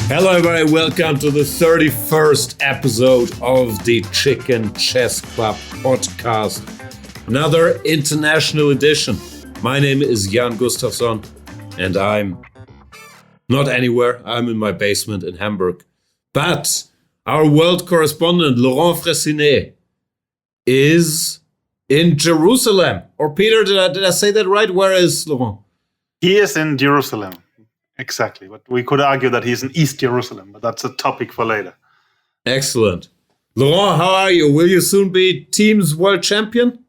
Hello, everybody. Welcome to the 31st episode of the Chicken Chess Club podcast. Another international edition. My name is Gustafsson, and I'm not anywhere. I'm in my basement in Hamburg. But our world correspondent, Laurent Fressinet, is in Jerusalem. Or Peter, did I say that right? Where is Laurent? He is in Jerusalem. Exactly. But we could argue that he's in East Jerusalem, but that's a topic for later. Excellent. Laurent, how are you? Will you soon be team's world champion?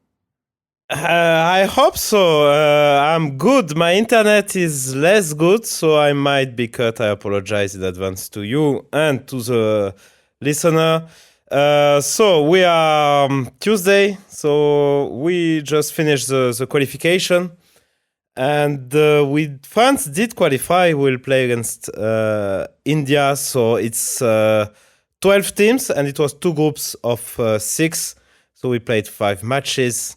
I hope so. I'm good. My internet is less good, so I might be cut. I apologize in advance to you and to the listener. So we are Tuesday, so we just finished the qualification. And France did qualify. We'll play against India. So it's 12 teams, and it was two groups of 6. So we played 5 matches,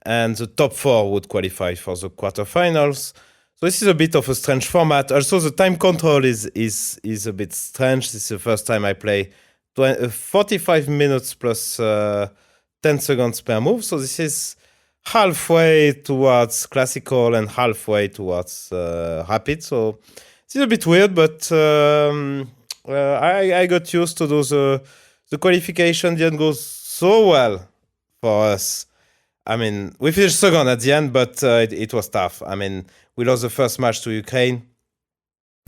and the top 4 would qualify for the quarterfinals. So this is a bit of a strange format. Also, the time control is a bit strange. This is the first time I play 45 minutes plus 10 seconds per move. So this is halfway towards classical and halfway towards rapid. So it's a bit weird, but I got used to those. The qualification didn't go so well for us. I mean, we finished second at the end, but it was tough. I mean, we lost the first match to Ukraine,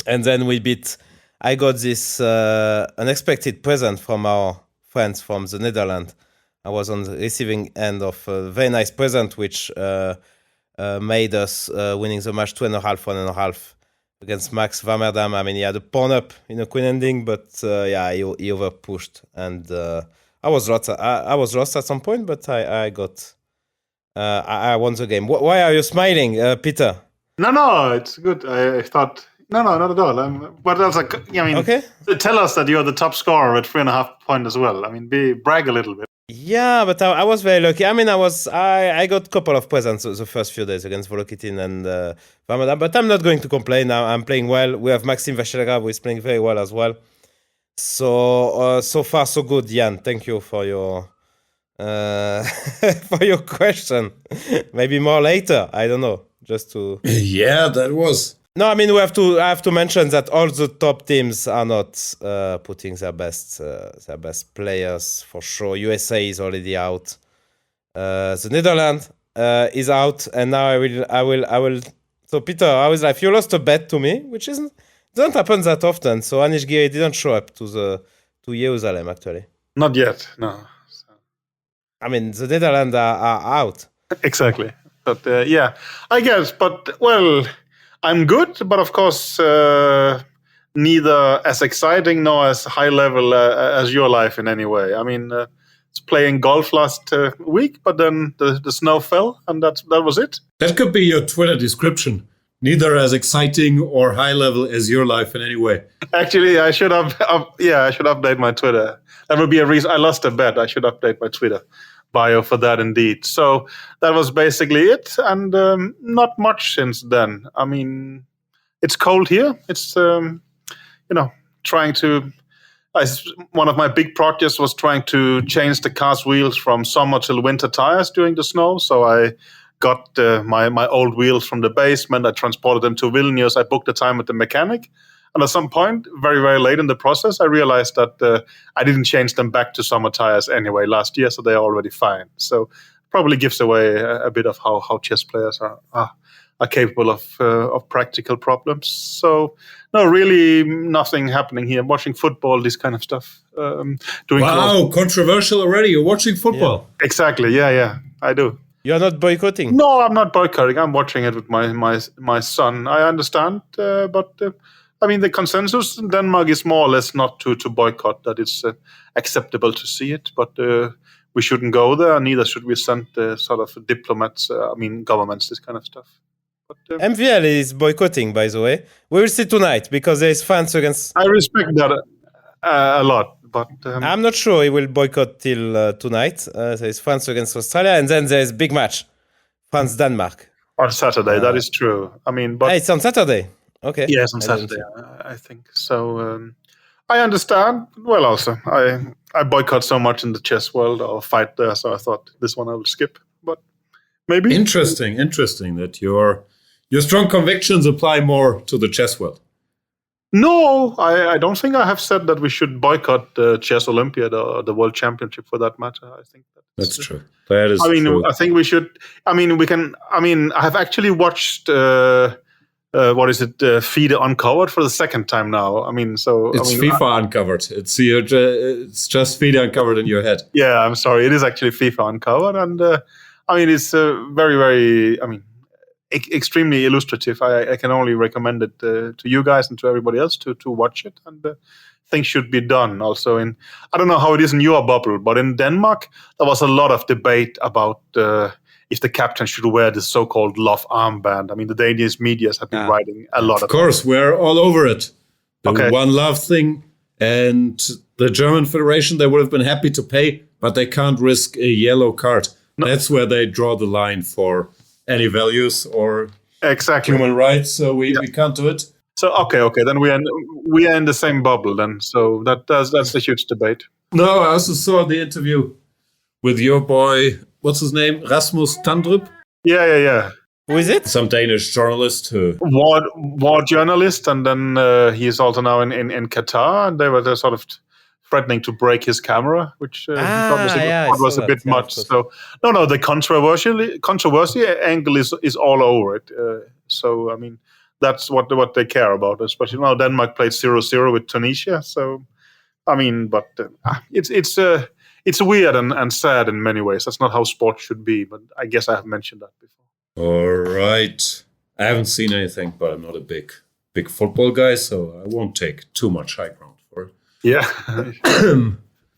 and then we beat. I got this unexpected present from our friends from the Netherlands. I was on the receiving end of a very nice present, which made us winning the match 2.5, 1.5 against Max Vammerdam. I mean, he had a pawn up in a queen ending, but he overpushed, and I was lost at some point, but I won the game. Why are you smiling, Peter? No, it's good. I thought no, not at all. But that's okay. Tell us that you're the top scorer at 3.5 points as well. I mean, brag a little bit. Yeah, but I was very lucky. I mean, I got a couple of presents the first few days against Volokitin and Vammerdam, but I'm not going to complain. I'm playing well. We have Maxime Vachelra, who is playing very well as well. So so far so good, Jan. Thank you for your for your question. Maybe more later. I don't know. Just to Yeah, that was. No, I mean I have to mention that all the top teams are not putting their best players for sure. USA is already out. The Netherlands is out, and now I will. So Peter, how is life? You lost a bet to me, which doesn't happen that often. So Anish Giri didn't show up to Jerusalem actually. Not yet, no. So. I mean, the Netherlands are out. Exactly, but yeah, I guess. But well. I'm good, but of course, neither as exciting nor as high level as your life in any way. I mean, it's playing golf last week, but then the snow fell, and that was it. That could be your Twitter description. Neither as exciting or high level as your life in any way. Actually, I should update my Twitter. That would be a reason. I lost a bet. I should update my Twitter bio for that indeed. So that was basically it, and not much since then. I mean, it's cold here. It's trying to. One of my big projects was trying to change the car's wheels from summer till winter tires during the snow. So I got my old wheels from the basement. I transported them to Vilnius. I booked a time with the mechanic. And at some point, very, very late in the process, I realized that I didn't change them back to summer tires anyway last year, so they're already fine. So probably gives away a bit of how chess players are capable of practical problems. So no, really nothing happening here. I'm watching football, this kind of stuff. Controversial already. You're watching football. Yeah. Exactly. Yeah, I do. You're not boycotting? No, I'm not boycotting. I'm watching it with my son. I understand, but I mean, the consensus in Denmark is more or less not to boycott, that it's acceptable to see it, but we shouldn't go there, neither should we send sort of diplomats, governments, this kind of stuff. But, MVL is boycotting, by the way. We will see tonight, because there is France against... I respect that a lot, but... I'm not sure he will boycott till tonight. There is France against Australia, and then there is big match, France-Denmark. On Saturday, that is true. I mean, but... It's on Saturday. Okay. Yes, on I didn't Saturday, see. I think. So I understand. Well, also, I boycott so much in the chess world or fight there, so I thought this one I will skip. But maybe. Interesting that your strong convictions apply more to the chess world. No, I don't think I have said that we should boycott the Chess Olympiad or the World Championship for that matter. I think That's true. That is true. I think we should. I mean, we can. I mean, I have actually watched. What is it? FIDE Uncovered for the second time now. I mean, so it's I mean, FIFA Uncovered. It's just FIDE Uncovered in your head. Yeah, I'm sorry. It is actually FIFA Uncovered, and I mean, it's very, very. I mean, extremely illustrative. I can only recommend it to you guys and to everybody else to watch it. And things should be done. Also, I don't know how it is in your bubble, but in Denmark there was a lot of debate about if the captain should wear the so-called love armband. I mean, the Danish media have been writing a lot. Of course, we're all over it. The Okay. one love thing, and the German Federation, they would have been happy to pay, but they can't risk a yellow card. No. That's where they draw the line for any values or human rights. So we can't do it. So okay, then we are in the same bubble then. So that's a huge debate. No, I also saw the interview with your boy. What's his name? Rasmus Tandrup? Yeah. Who is it? Some Danish journalist who war journalist, and then he is also now in Qatar, and they're sort of threatening to break his camera, which was a bit much. So no, the controversy angle is all over it. So I mean, that's what they care about, especially now Denmark played 0-0 with Tunisia. So I mean, but it's weird and sad in many ways. That's not how sport should be, but I guess I have mentioned that before. All right. I haven't seen anything, but I'm not a big football guy, so I won't take too much high ground for it. Yeah.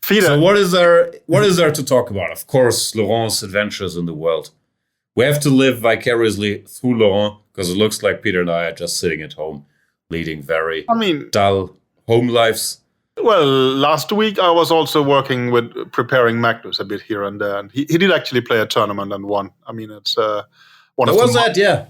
So what is there to talk about? Of course, Laurent's adventures in the world. We have to live vicariously through Laurent, because it looks like Peter and I are just sitting at home, leading very dull home lives. Well, last week I was also working with preparing Magnus a bit here and there, and he did actually play a tournament and won. I mean, it's one of was that? Yeah.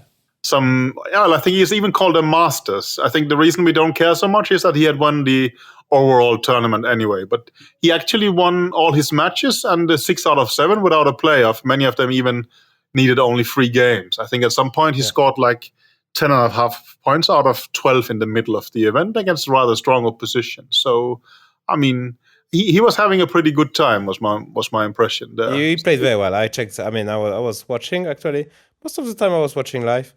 I think he's even called a Masters. I think the reason we don't care so much is that he had won the overall tournament anyway. But he actually won all his matches, and 6 out of 7 without a playoff. Many of them even needed only 3 games. I think at some point he scored like 10.5 points out of 12 in the middle of the event against rather strong opposition. So, I mean, he was having a pretty good time, was my impression there. He played very well. I checked. I mean, I was watching, actually. Most of the time I was watching live,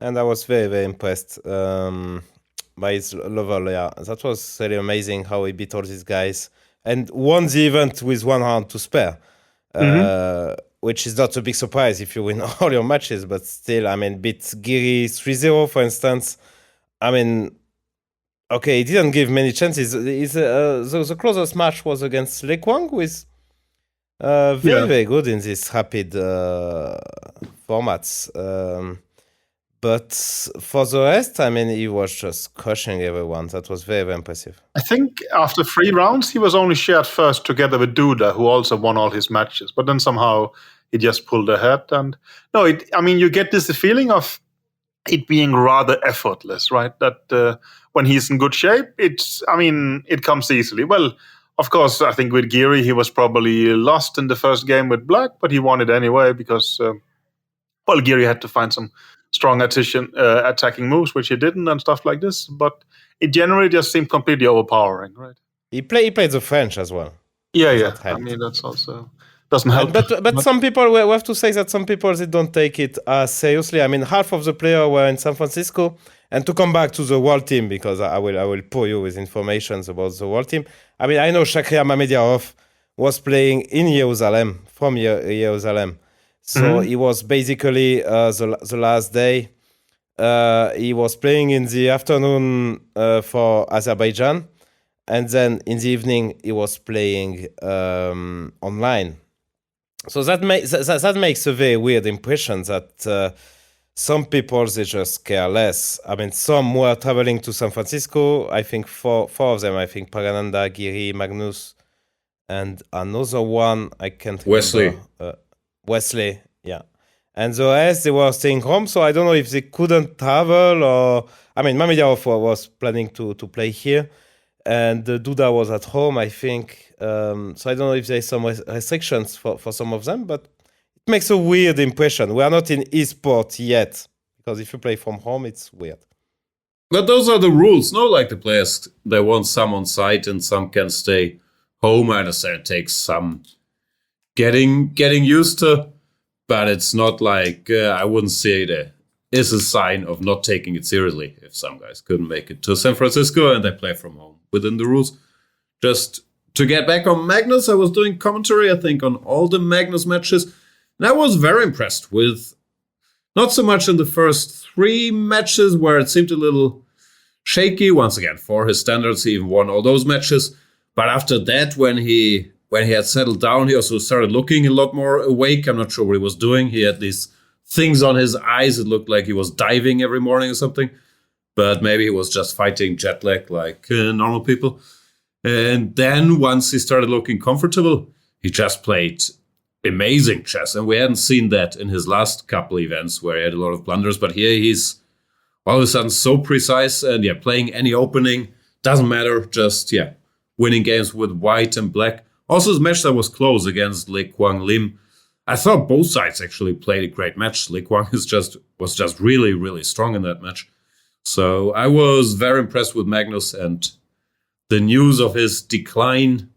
and I was very, very impressed by his level. Yeah, that was really amazing how he beat all these guys and won the event with 1 round to spare. Which is not a big surprise if you win all your matches, but still, I mean, beat Giri 3-0, for instance. I mean, okay, he didn't give many chances. The closest match was against Le Quang, who is very good in these rapid formats. But for the rest, I mean, he was just crushing everyone. That was very, very impressive. I think after 3 rounds, he was only shared first together with Duda, who also won all his matches. But then somehow he just pulled ahead. And you get this feeling of it being rather effortless, right? That when he's in good shape, it comes easily. Well, of course, I think with Giri, he was probably lost in the first game with Black, but he won it anyway because, Giri had to find some strong attacking moves, which he didn't, and stuff like this. But it generally just seemed completely overpowering, right? He played the French as well. Yeah. I mean, that's also doesn't help. But some people, we have to say that some people, they don't take it seriously. I mean, half of the players were in San Francisco. And to come back to the world team, because I will pour you with information about the world team. I mean, I know Shakria Mamediarov was playing in Jerusalem, from Jerusalem. So he was basically the last day. He was playing in the afternoon for Azerbaijan, and then in the evening he was playing online. So that makes a very weird impression that some people, they just care less. I mean, some were traveling to San Francisco. I think four of them. I think Pragananda, Giri, Magnus, and another one I can't remember. Wesley. Wesley, yeah. And the rest, they were staying home. So I don't know if they couldn't travel or... I mean, Mamedov was planning to play here. And Duda was at home, I think. So I don't know if there's some restrictions for some of them, but it makes a weird impression. We are not in esports yet, because if you play from home, it's weird. But those are the rules, no? Like the players, they want some on site and some can stay home. I understand it takes some getting used to, but it's not like, I wouldn't say that is a sign of not taking it seriously if some guys couldn't make it to San Francisco and they play from home within the rules. Just to get back on Magnus, I was doing commentary, I think, on all the Magnus matches, and I was very impressed with, not so much in the first 3 matches where it seemed a little shaky. Once again, for his standards, he even won all those matches. But after that, when he had settled down, he also started looking a lot more awake. I'm not sure what he was doing. He had these things on his eyes. It looked like he was diving every morning or something. But maybe he was just fighting jet lag like normal people. And then once he started looking comfortable, he just played amazing chess. And we hadn't seen that in his last couple events where he had a lot of blunders. But here he's all of a sudden so precise. And playing any opening, doesn't matter. Just, winning games with white and black. Also, his match that was close against Le Quang Lim, I thought both sides actually played a great match. Le Quang was just really, really strong in that match. So I was very impressed with Magnus, and the news of his decline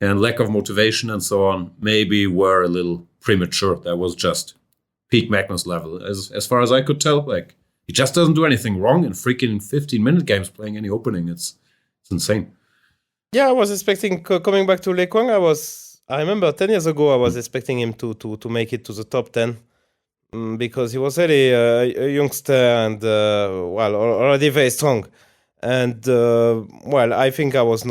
and lack of motivation and so on maybe were a little premature. That was just peak Magnus level. As far as I could tell, like, he just doesn't do anything wrong in freaking 15-minute games playing any opening. It's insane. Yeah, I was expecting, coming back to Le Quang, I remember 10 years ago, I was expecting him to make it to the top 10 because he was really a youngster and, already very strong. And, I think I was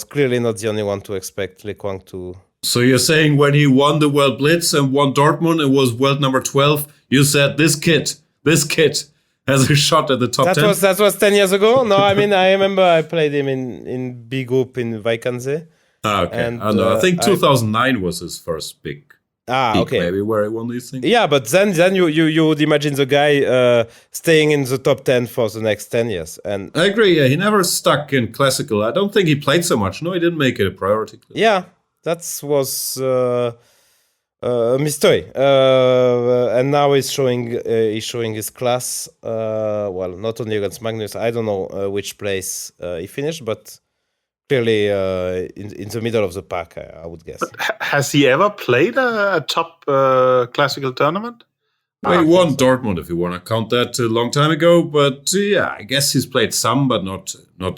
clearly not the only one to expect Le Quang to... So you're saying when he won the World Blitz and won Dortmund and was world number 12, you said this kid has a shot at the top 10? That was 10 years ago? No, I mean, I remember I played him in B group in Vaikanze. Ah, okay. And, I think 2009 was his first big peak, maybe, where he won these things. Yeah, but then you would imagine the guy staying in the top 10 for the next 10 years. And I agree, he never stuck in classical. I don't think he played so much. No, he didn't make it a priority. Yeah, that was a mystery. And now he's showing his class. Not only against Magnus. I don't know which place he finished, but clearly in the middle of the pack, I would guess. But has he ever played a top classical tournament? Well, he won Dortmund, if you want to count that, a long time ago. But I guess he's played some, but not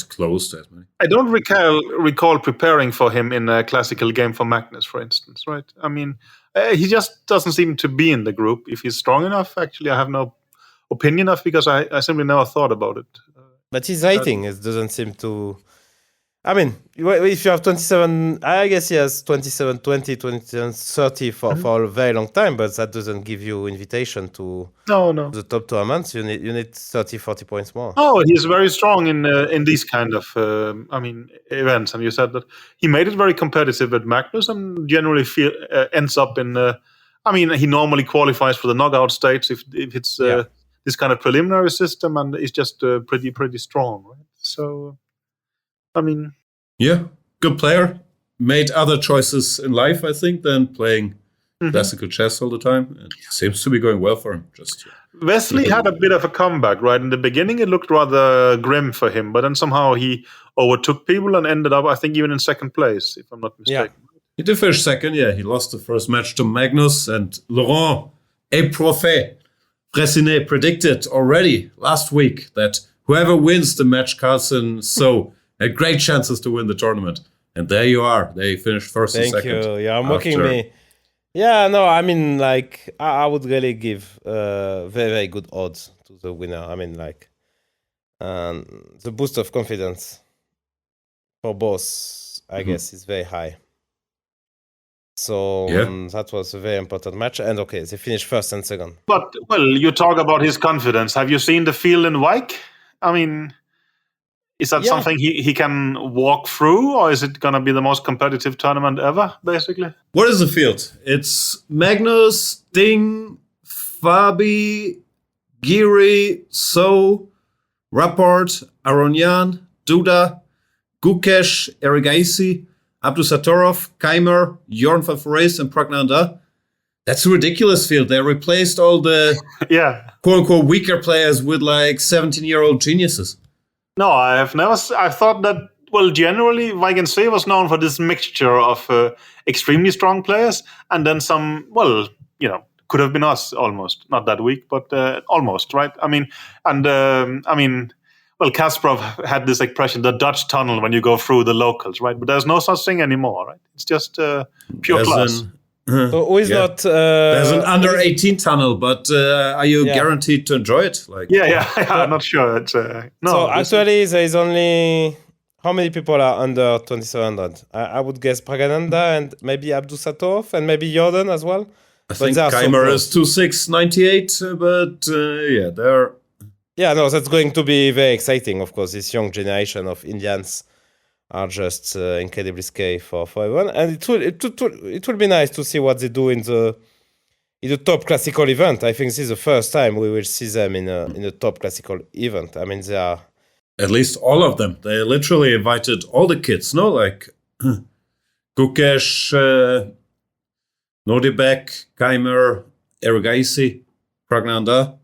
close to as many. I don't recall preparing for him in a classical game for Magnus, for instance, right? I mean, he just doesn't seem to be in the group. If he's strong enough, actually, I have no opinion of, because I simply never thought about it. But his rating doesn't seem to... I mean, if you have 27, I guess he has 27, 20, 27, 30 for a very long time, but that doesn't give you invitation to the top tournaments. You need 30, 40 points more. Oh, he's very strong in these kind of events. And you said that he made it very competitive at Magnus and generally ends up in... he normally qualifies for the knockout stage if it's this kind of preliminary system, and he's just pretty strong, right? So... good player. Made other choices in life, I think, than playing classical chess all the time. It seems to be going well for him. Wesley had a bit of a comeback, right? In the beginning, it looked rather grim for him, but then somehow he overtook people and ended up, I think, even in second place, if I'm not mistaken. Yeah. He did finish second, He lost the first match to Magnus, and Laurent, a prophet, Fressinet, predicted already last week that whoever wins the match, Carlsen, had great chances to win the tournament. And there you are. They finished first and second. Thank you. You're mocking me. Yeah, no, I mean, like, I would really give very, very good odds to the winner. I mean, like, the boost of confidence for both, I guess, is very high. So that was a very important match. And they finished first and second. But, you talk about his confidence. Have you seen the field in Wijk? I mean... Is that something he can walk through, or is it going to be the most competitive tournament ever, basically? What is the field? It's Magnus, Ding, Fabi, Giri, So, Rapport, Aronian, Duda, Gukesh, Erigaisi, Abdusatorov, Keimer, Jorn van Verrees, and Pragnanda. That's a ridiculous field. They replaced all the quote-unquote weaker players with like 17-year-old geniuses. No, I thought that, well, generally, Vaigensee was known for this mixture of extremely strong players and then some, well, could have been us almost. Not that weak, but almost, right? Well, Kasparov had this expression, the Dutch tunnel, when you go through the locals, right? But there's no such thing anymore, right? It's just pure class. So who is not? There's an under 18 tunnel, but are you guaranteed to enjoy it? I'm not sure. It's no. So actually, there is only how many people are under 2700? I would guess Pragananda and maybe Abdusatorov and maybe Jordan as well. I think Keimer is 2698, but they're. Yeah, no, that's going to be very exciting. Of course, this young generation of Indians are just incredibly scary for everyone, and it will be nice to see what they do in the top classical event. I think this is the first time we will see them in a top classical event. I mean, they are at least all of them. They literally invited all the kids. No, like Gukesh, Nordibek, Keimer, Erigaisi, Pragnanda.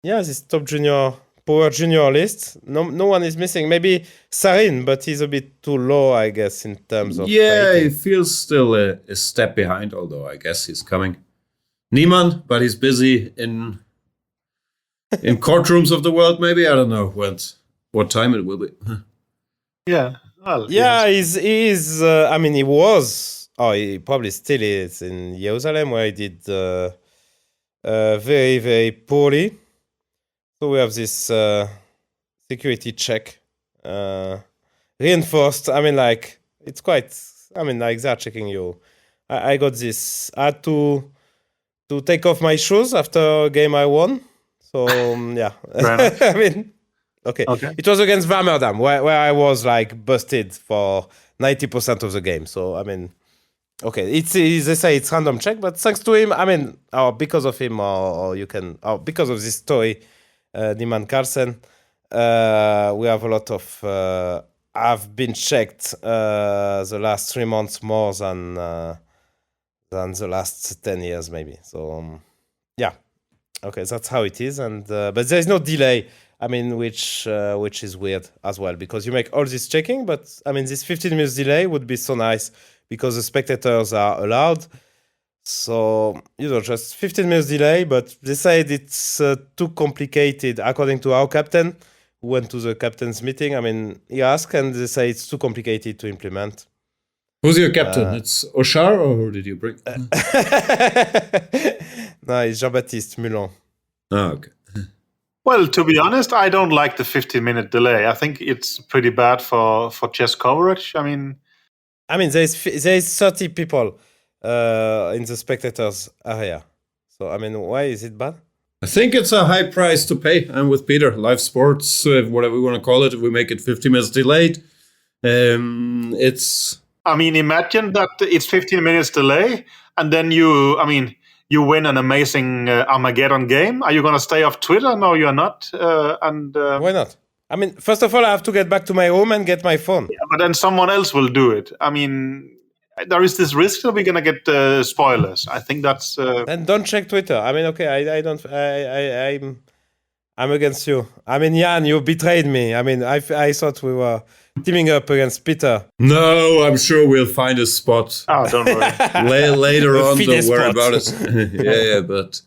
Yeah, this top junior. Power junior list. No one is missing. Maybe Sarin, but he's a bit too low, I guess, in terms of. Yeah, fighting. he feels still a step behind, although I guess he's coming. Niemann, but he's busy in courtrooms of the world. Maybe I don't know what time it will be. Yeah. Well, yeah, he's. I mean, he was. Oh, he probably still is in Jerusalem, where he did very, very poorly. So we have this security check reinforced. I mean, like, it's quite. I mean, like, they're checking you. I got this. I had to take off my shoes after a game I won. So yeah, I mean, okay. It was against Warmerdam, where I was like busted for 90% of the game. So I mean, okay, they say it's random check, but thanks to him, I mean, because of him, or you can, because of this story. Niemann Carlsen, we have a lot of. I've been checked the last 3 months more than the last 10 years, maybe. So yeah, okay, that's how it is. And but there is no delay. I mean, which is weird as well, because you make all this checking, but I mean, this 15 minutes delay would be so nice because the spectators are allowed. So, just 15 minutes delay, but they said it's too complicated. According to our captain, who went to the captain's meeting, I mean, he asked, and they say it's too complicated to implement. Who's your captain? It's Oshar, or who did you bring? No, it's Jean-Baptiste Mulon. Oh, okay. Well, to be honest, I don't like the 15-minute delay. I think it's pretty bad for chess coverage. I mean, there's 30 people in the spectators area. So, I mean, why is it bad? I think it's a high price to pay. I'm with Peter. Live sports, whatever we want to call it, if we make it 50 minutes delayed, it's... I mean, imagine that it's 15 minutes delay, and then you win an amazing Armageddon game. Are you going to stay off Twitter? No, you're not. Why not? I mean, first of all, I have to get back to my room and get my phone. Yeah, but then someone else will do it. I mean... There is this risk that we're gonna get spoilers. I think that's. And don't check Twitter. I mean, okay, I don't. I'm against you. I mean, Jan, you betrayed me. I mean, I thought we were teaming up against Peter. No, I'm sure we'll find a spot. Oh, don't worry. Later on, don't worry about it. yeah, but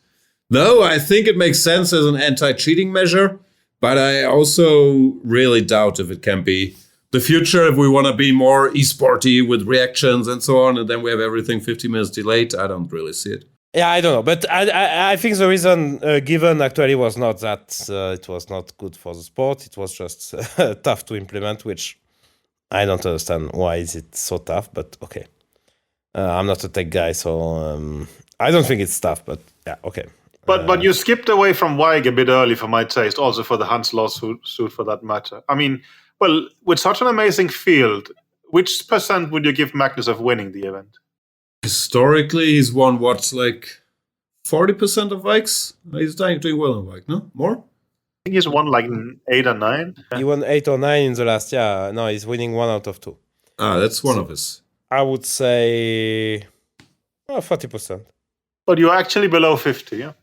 no, I think it makes sense as an anti-cheating measure. But I also really doubt if it can be the future, if we want to be more esporty with reactions and so on, and then we have everything 50 minutes delayed. I don't really see it. Yeah, I don't know. But I think the reason given actually was not that it was not good for the sport. It was just tough to implement, which I don't understand why is it so tough. But okay. I'm not a tech guy, so I don't think it's tough. But yeah, okay. But you skipped away from Weig a bit early for my taste, also for the Hans lawsuit for that matter. I mean, well, with such an amazing field, which percent would you give Magnus of winning the event? Historically, he's won, like 40% of bikes. He's doing well on bike, no? More? I think he's won like 8 or 9. He won 8 or 9 in the last year. No, he's winning 1 out of 2. That's one of his. I would say 40%. But you're actually below 50, yeah?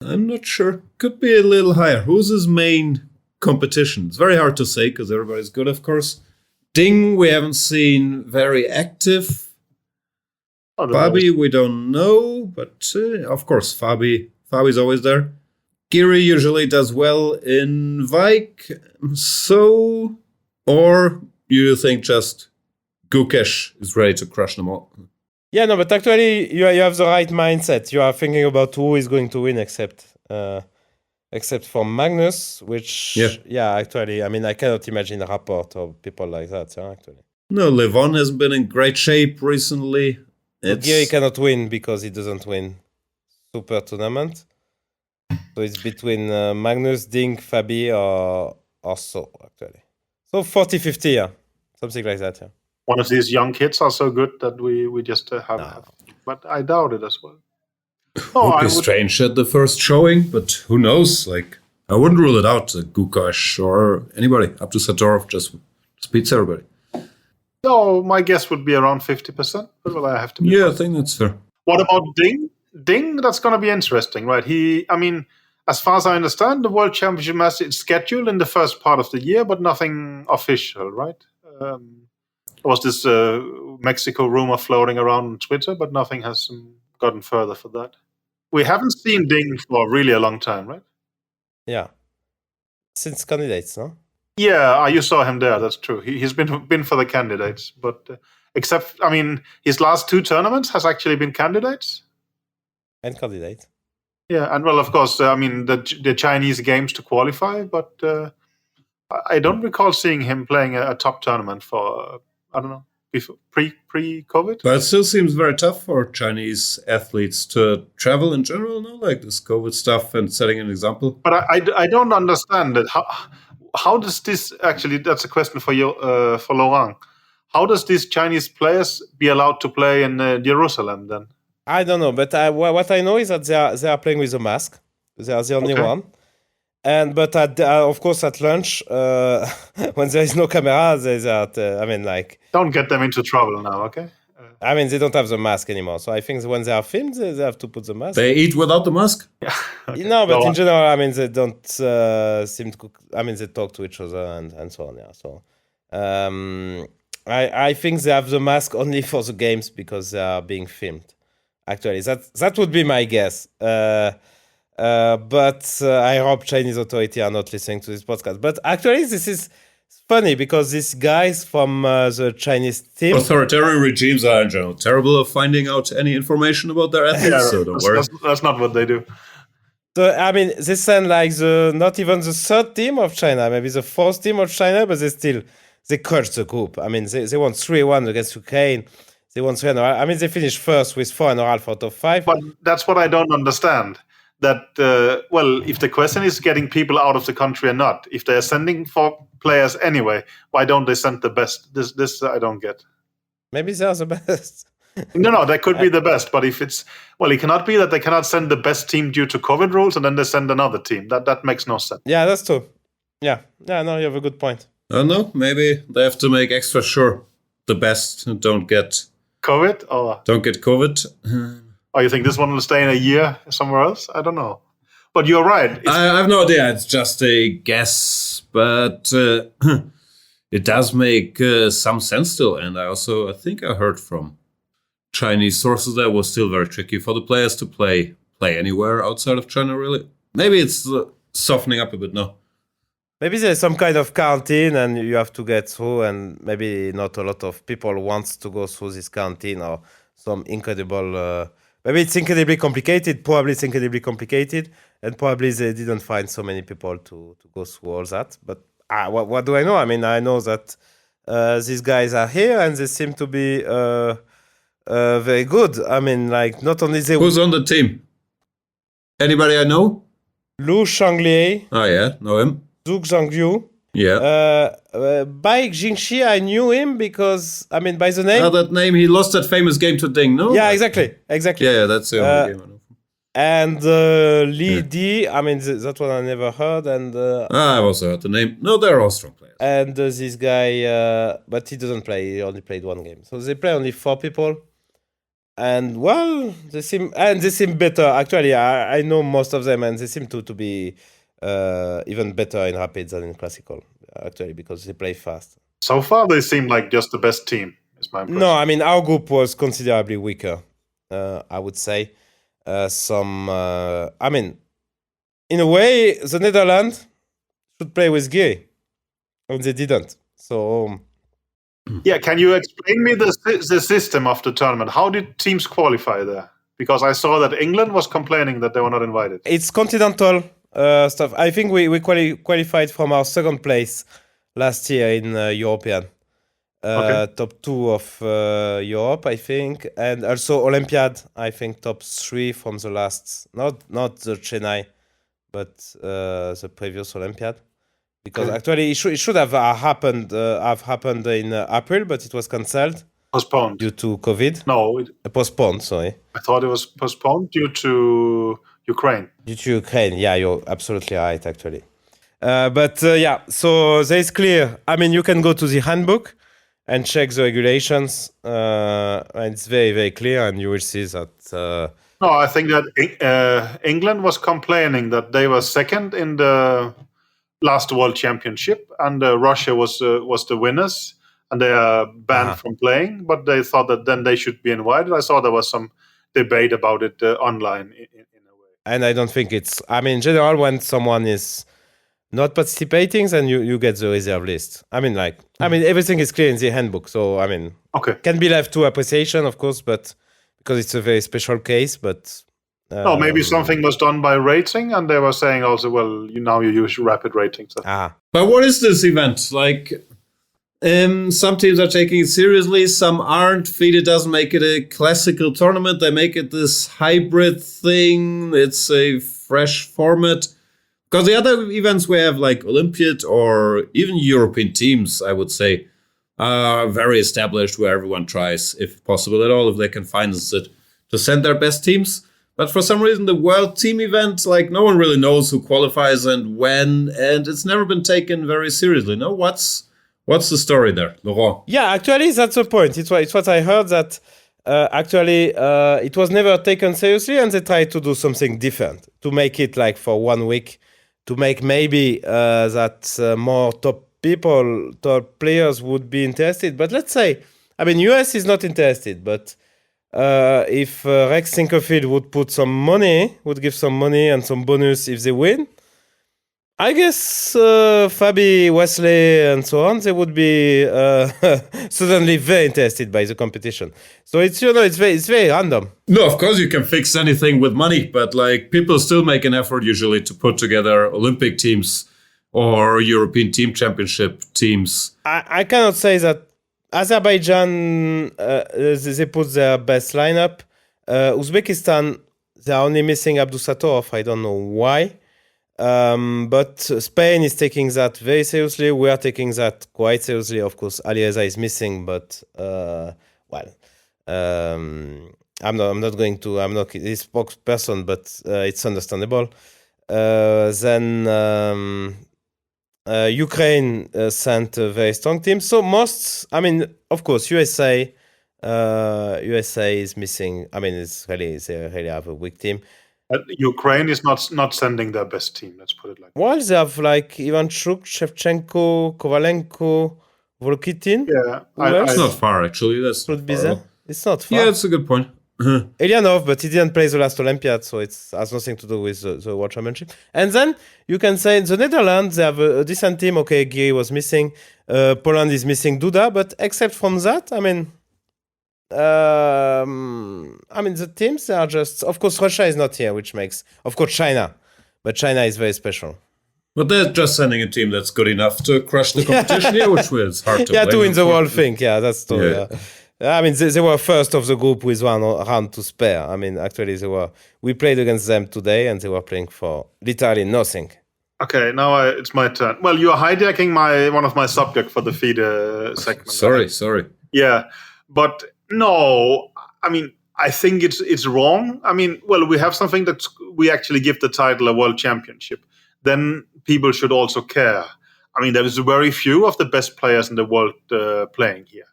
I'm not sure. Could be a little higher. Who's his main competition? It's very hard to say because everybody's good, of course. Ding, we haven't seen very active. Fabi, we don't know, but of course, Fabi's always there. Giri usually does well in Vike. So, or you think just Gukesh is ready to crush them all? Yeah, no, but actually, you have the right mindset. You are thinking about who is going to win, except for Magnus, which, actually, I mean, I cannot imagine a rapport or people like that, actually. No, Levon has been in great shape recently. Giri cannot win because he doesn't win Super Tournament. So it's between Magnus, Ding, Fabi, or so, actually. So 40-50, yeah. Something like that, yeah. One of these young kids are so good that we just have. But I doubt it as well. Would be strange at the first showing, but who knows? Like, I wouldn't rule it out. Gukash or anybody up to Satorov just beats everybody. No, my guess would be around 50%. But well, I have to. I think that's fair. What about Ding? Ding, that's going to be interesting, right? As far as I understand, the World Championship match is scheduled in the first part of the year, but nothing official, right? There was this Mexico rumor floating around on Twitter, but nothing has gotten further for that. We haven't seen Ding for really a long time, right? Yeah. Since candidates, no? Yeah, you saw him there, that's true. He's been for the candidates, but except, his last 2 tournaments has actually been candidates. And candidate. Yeah, and well, of course, the Chinese games to qualify, but I don't recall seeing him playing a top tournament for, I don't know, pre-COVID. But it still seems very tough for Chinese athletes to travel in general, no? Like this COVID stuff and setting an example. But I don't understand it. How does this actually? That's a question for you, for Laurent. How does these Chinese players be allowed to play in Jerusalem then? I don't know, but what I know is that they are playing with a mask. They are the only one. But of course at lunch, when there is no camera, they are. Don't get them into trouble now, okay? They don't have the mask anymore. So I think when they are filmed, they have to put the mask. They eat without the mask? Yeah. Okay. No, but in general, they don't seem to cook. They talk to each other and so on, yeah. So I think they have the mask only for the games because they are being filmed. Actually, that would be my guess. But I hope Chinese authorities are not listening to this podcast. But actually, this is funny because these guys from the Chinese team... Authoritarian regimes are in general terrible at finding out any information about their athletes, so don't worry. That's not what they do. So, they send not even the 3rd team of China, maybe the 4th team of China, but they crushed the group. They won 3-1 against Ukraine. They won 3-0. They finished first with 4.5 out of 5. But that's what I don't understand. That, if the question is getting people out of the country or not, if they're sending 4 players anyway, why don't they send the best? This I don't get. Maybe they are the best. No, they could be the best. But if it's, it cannot be that they cannot send the best team due to COVID rules and then they send another team. That makes no sense. Yeah, that's true. Yeah, no, you have a good point. I don't know, maybe they have to make extra sure the best don't get COVID or don't get COVID. Or you think this one will stay in a year somewhere else? I don't know. But you're right. I have no idea. It's just a guess, but it does make some sense still. And I think I heard from Chinese sources that it was still very tricky for the players to play anywhere outside of China, really. Maybe it's softening up a bit now. Maybe there's some kind of quarantine and you have to get through, and maybe not a lot of people want to go through this quarantine or some incredible... maybe it's incredibly complicated. Probably it's incredibly complicated, and probably they didn't find so many people to go through all that. But what do I know? I know that these guys are here and they seem to be very good. Not only they... Who's on the team? Anybody I know? Lu Shanglier. Oh yeah, know him. Zhu Zhangyu. Yeah. Bai Jingxi, I knew him because, by the name. That name, he lost that famous game to Ding, no? Yeah, exactly. Yeah, that's the only game I know. And Lee D, I mean, that one I never heard. And I've also heard the name. No, they're all strong players. And this guy, but he doesn't play. He only played one game. So they play only 4 people. And well, they seem better. Actually, I know most of them, and they seem to be even better in Rapid than in Classical. Actually, because they play fast. So far, they seem like just the best team. Is my impression. No, I mean our group was considerably weaker. I would say. I mean, in a way, the Netherlands should play with Guy, and they didn't. So, yeah, can you explain me the system of the tournament? How did teams qualify there? Because I saw that England was complaining that they were not invited. It's continental stuff. I think we qualified from our second place last year in European. Top 2 of Europe, I think, and also Olympiad. I think top 3 from the last, not the Chennai, but the previous Olympiad, because actually it should have happened in April, but it was cancelled, postponed due to COVID. No, postponed. Sorry, I thought it was postponed due to Ukraine. Yeah, you're absolutely right, actually. Yeah, so there is clear. I mean, you can go to the handbook and check the regulations. And it's very, very clear, and you will see that. No, I think that England was complaining that they were second in the last World Championship, and Russia was the winners, and they are banned from playing. But they thought that then they should be invited. I saw there was some debate about it online in a way. And I don't think it's. I mean, in general, when someone is not participating, then you get the reserve list. I mean, everything is clear in the handbook. So, I mean, can be left to appreciation, of course, but because it's a very special case. But no, maybe something was done by rating, and they were saying also, well, now you use rapid ratings. But what is this event? Like, some teams are taking it seriously, some aren't. FIDE doesn't make it a classical tournament. They make it this hybrid thing. It's a fresh format. Because the other events we have, like Olympiad or even European teams, I would say, are very established, where everyone tries, if possible at all, if they can finance it, to send their best teams. But for some reason, the World Team event, like, no one really knows who qualifies and when, and it's never been taken very seriously. No, what's the story there, Laurent? Yeah, actually, that's the point. It's what I heard, that it was never taken seriously, and they tried to do something different, to make it like for 1 week, to make maybe that more top players would be interested. But let's say, I mean, US is not interested, but if Rex Sinkerfield would give some money and some bonus if they win, I guess Fabi, Wesley, and so on, they would be suddenly very interested by the competition. So it's very random. No, of course you can fix anything with money, but like, people still make an effort usually to put together Olympic teams or European Team Championship teams. I cannot say that Azerbaijan they put their best lineup. Uzbekistan, they are only missing Abdusattorov. I don't know why. But Spain is taking that very seriously. We are taking that quite seriously. Of course, Alireza is missing, but I'm not his spokesperson, but it's understandable. Then Ukraine sent a very strong team. So of course, USA is missing. I mean, they really have a weak team. Ukraine is not sending their best team. Let's put it like that. Well, they have like Ivanchuk, Shevchenko, Kovalenko, Volkitin. Yeah, it's not far actually. That's not far. It's not far. Yeah, that's a good point. Elianov, but he didn't play the last Olympiad, so it has nothing to do with the World Championship. And then you can say in the Netherlands they have a decent team. Okay, Guy was missing. Poland is missing Duda, but except from that, I mean, the teams are just. Of course, Russia is not here, which makes. Of course, China, but China is very special. But they're just sending a team that's good enough to crush the competition, yeah, which was hard to. Yeah, to win the whole thing. Yeah, that's true. Yeah. I mean, they were first of the group with 1 round to spare. I mean, actually, we played against them today, and they were playing for literally nothing. Okay, now it's my turn. Well, you are hijacking one of my subjects for the FIDE segment. Sorry. Yeah, but no, I mean, I think it's wrong. I mean, well, we have something that we actually give the title a world championship. Then people should also care. I mean, there is very few of the best players in the world playing here.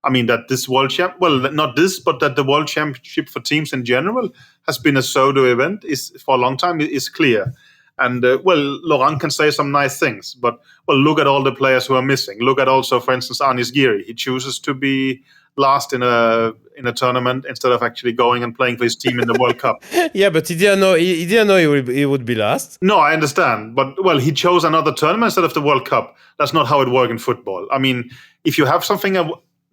I mean, that this not this, but that the world championship for teams in general has been a pseudo event is for a long time is clear. And Laurent can say some nice things, but look at all the players who are missing. Look at also, for instance, Anis Giri. He chooses to be last in a tournament instead of actually going and playing for his team in the World Cup. Yeah, but he didn't know he would be last. No, I understand, but he chose another tournament instead of the World Cup. That's not how it works in football. I mean, if you have something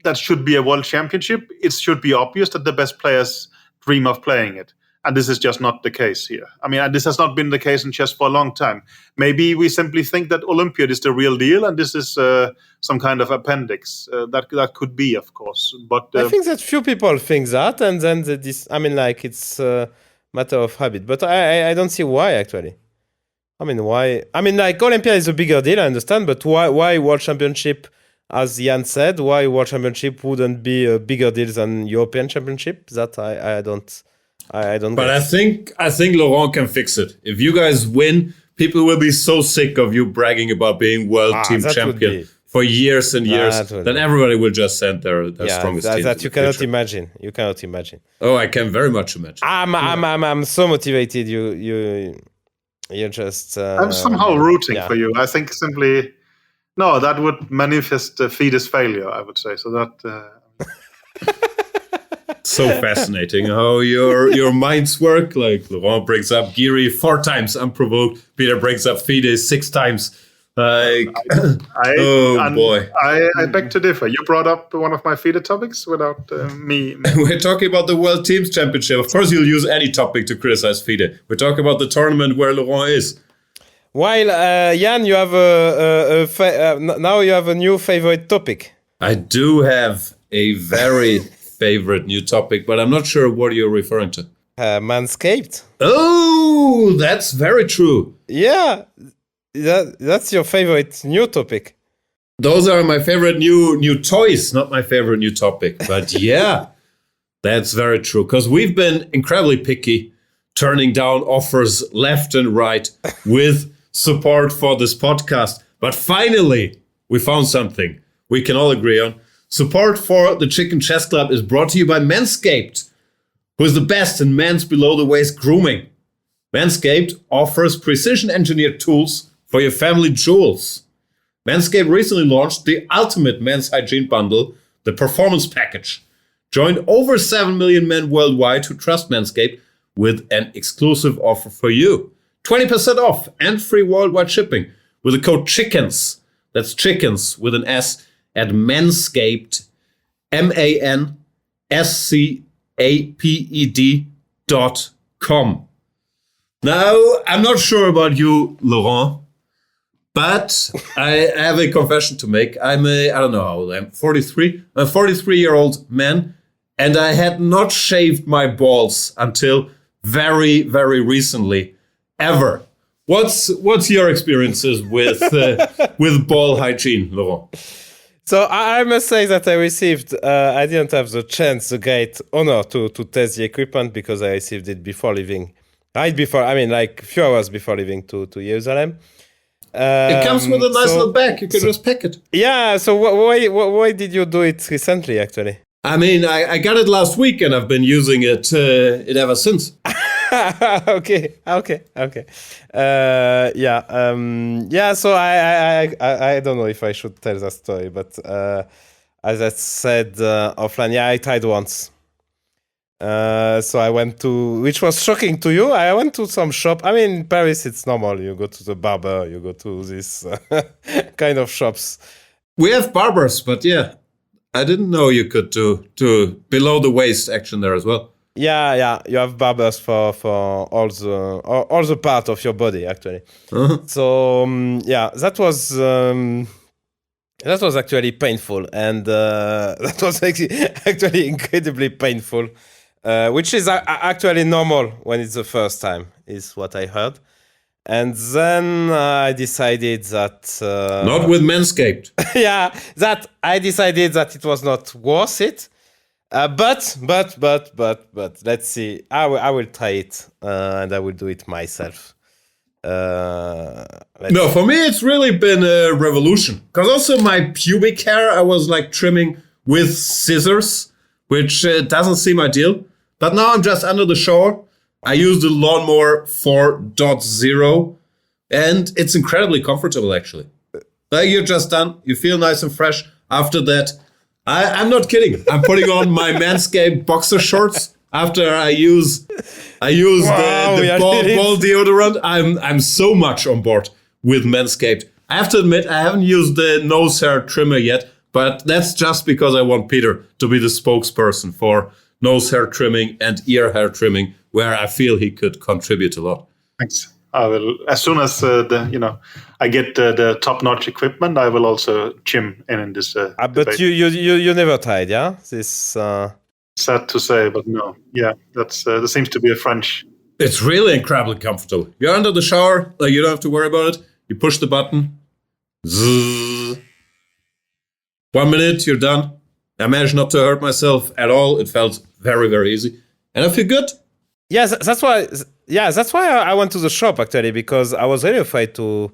that should be a world championship, it should be obvious that the best players dream of playing it. And this is just not the case here. I mean, this has not been the case in chess for a long time. Maybe we simply think that Olympiad is the real deal, and this is some kind of appendix. That could be, of course. But I think that few people think that, and then it's a matter of habit. But I don't see why, actually. I mean, why? I mean, like, Olympiad is a bigger deal, I understand, but why World Championship, as Jan said, why World Championship wouldn't be a bigger deal than European Championship? That I don't. But I think Laurent can fix it. If you guys win, people will be so sick of you bragging about being world team champion for years and years. Then everybody will just send their strongest team. That you cannot imagine. You cannot imagine. Oh, I can very much imagine. I'm so motivated. You just. I'm somehow rooting for you. I think simply, that would manifest Fide's failure. I would say so that. So fascinating how your minds work. Like, Laurent brings up Giri 4 times unprovoked. Peter brings up Fide 6 times. Like, boy. I beg to differ. You brought up one of my Fide topics without me. We're talking about the World Teams Championship. Of course, you'll use any topic to criticize Fide. We're talking about the tournament where Laurent is. While Jan, you have now you have a new favorite topic. I do have a very favorite new topic, but I'm not sure what you're referring to. Manscaped. Oh, that's very true. Yeah, that's your favorite new topic. Those are my favorite new toys, not my favorite new topic. But yeah, that's very true. Because we've been incredibly picky, turning down offers left and right with support for this podcast. But finally, we found something we can all agree on. Support for the Chicken Chess Club is brought to you by Manscaped, who is the best in men's below-the-waist grooming. Manscaped offers precision-engineered tools for your family jewels. Manscaped recently launched the ultimate men's hygiene bundle, the Performance Package. Join over 7 million men worldwide who trust Manscaped with an exclusive offer for you. 20% off and free worldwide shipping with the code CHICKENS. That's chickens with an S. At Manscaped, manscaped.com. Now, I'm not sure about you, Laurent, but I have a confession to make. I don't know how old I am, 43? I'm a 43-year-old man, and I had not shaved my balls until very, very recently, ever. What's your experiences with ball hygiene, Laurent? So I must say that I didn't have the chance, the great honor to test the equipment because I received it before leaving. A few hours before leaving to Jerusalem. It comes with a nice little bag. You can just pack it. Yeah, so why did you do it recently, actually? I mean, I got it last week and I've been using it ever since. Okay. So I don't know if I should tell that story, but as I said offline, I tried once. So I went to, which was shocking to you. I went to some shop. I mean, in Paris, it's normal. You go to the barber, you go to this kind of shops. We have barbers, but yeah, I didn't know you could do below the waist action there as well. Yeah, you have barbers for all the part of your body, actually. Uh-huh. So that was actually painful, and that was actually incredibly painful, which is actually normal when it's the first time, is what I heard. And then I decided that not with Manscaped. that I decided that it was not worth it. But let's see. I will try it, and I will do it myself. No, for me, it's really been a revolution. Because also my pubic hair, I was like trimming with scissors, which doesn't seem ideal. But now I'm just under the shower. I use the lawnmower 4.0, and it's incredibly comfortable, actually. Like you're just done. You feel nice and fresh. After that, I'm not kidding. I'm putting on my Manscaped boxer shorts after I use the ball deodorant. I'm so much on board with Manscaped. I have to admit, I haven't used the nose hair trimmer yet, but that's just because I want Peter to be the spokesperson for nose hair trimming and ear hair trimming, where I feel he could contribute a lot. Thanks. I will, as soon as I get the top-notch equipment, I will also chime in this. But debate. you never tried, yeah? This. Sad to say, but no. Yeah, that's there seems to be a French. It's really incredibly comfortable. You're under the shower, like you don't have to worry about it. You push the button. Zzz. 1 minute, you're done. I managed not to hurt myself at all. It felt very, very easy, and I feel good. Yes, that's why. Yeah, that's why I went to the shop actually, because I was really afraid to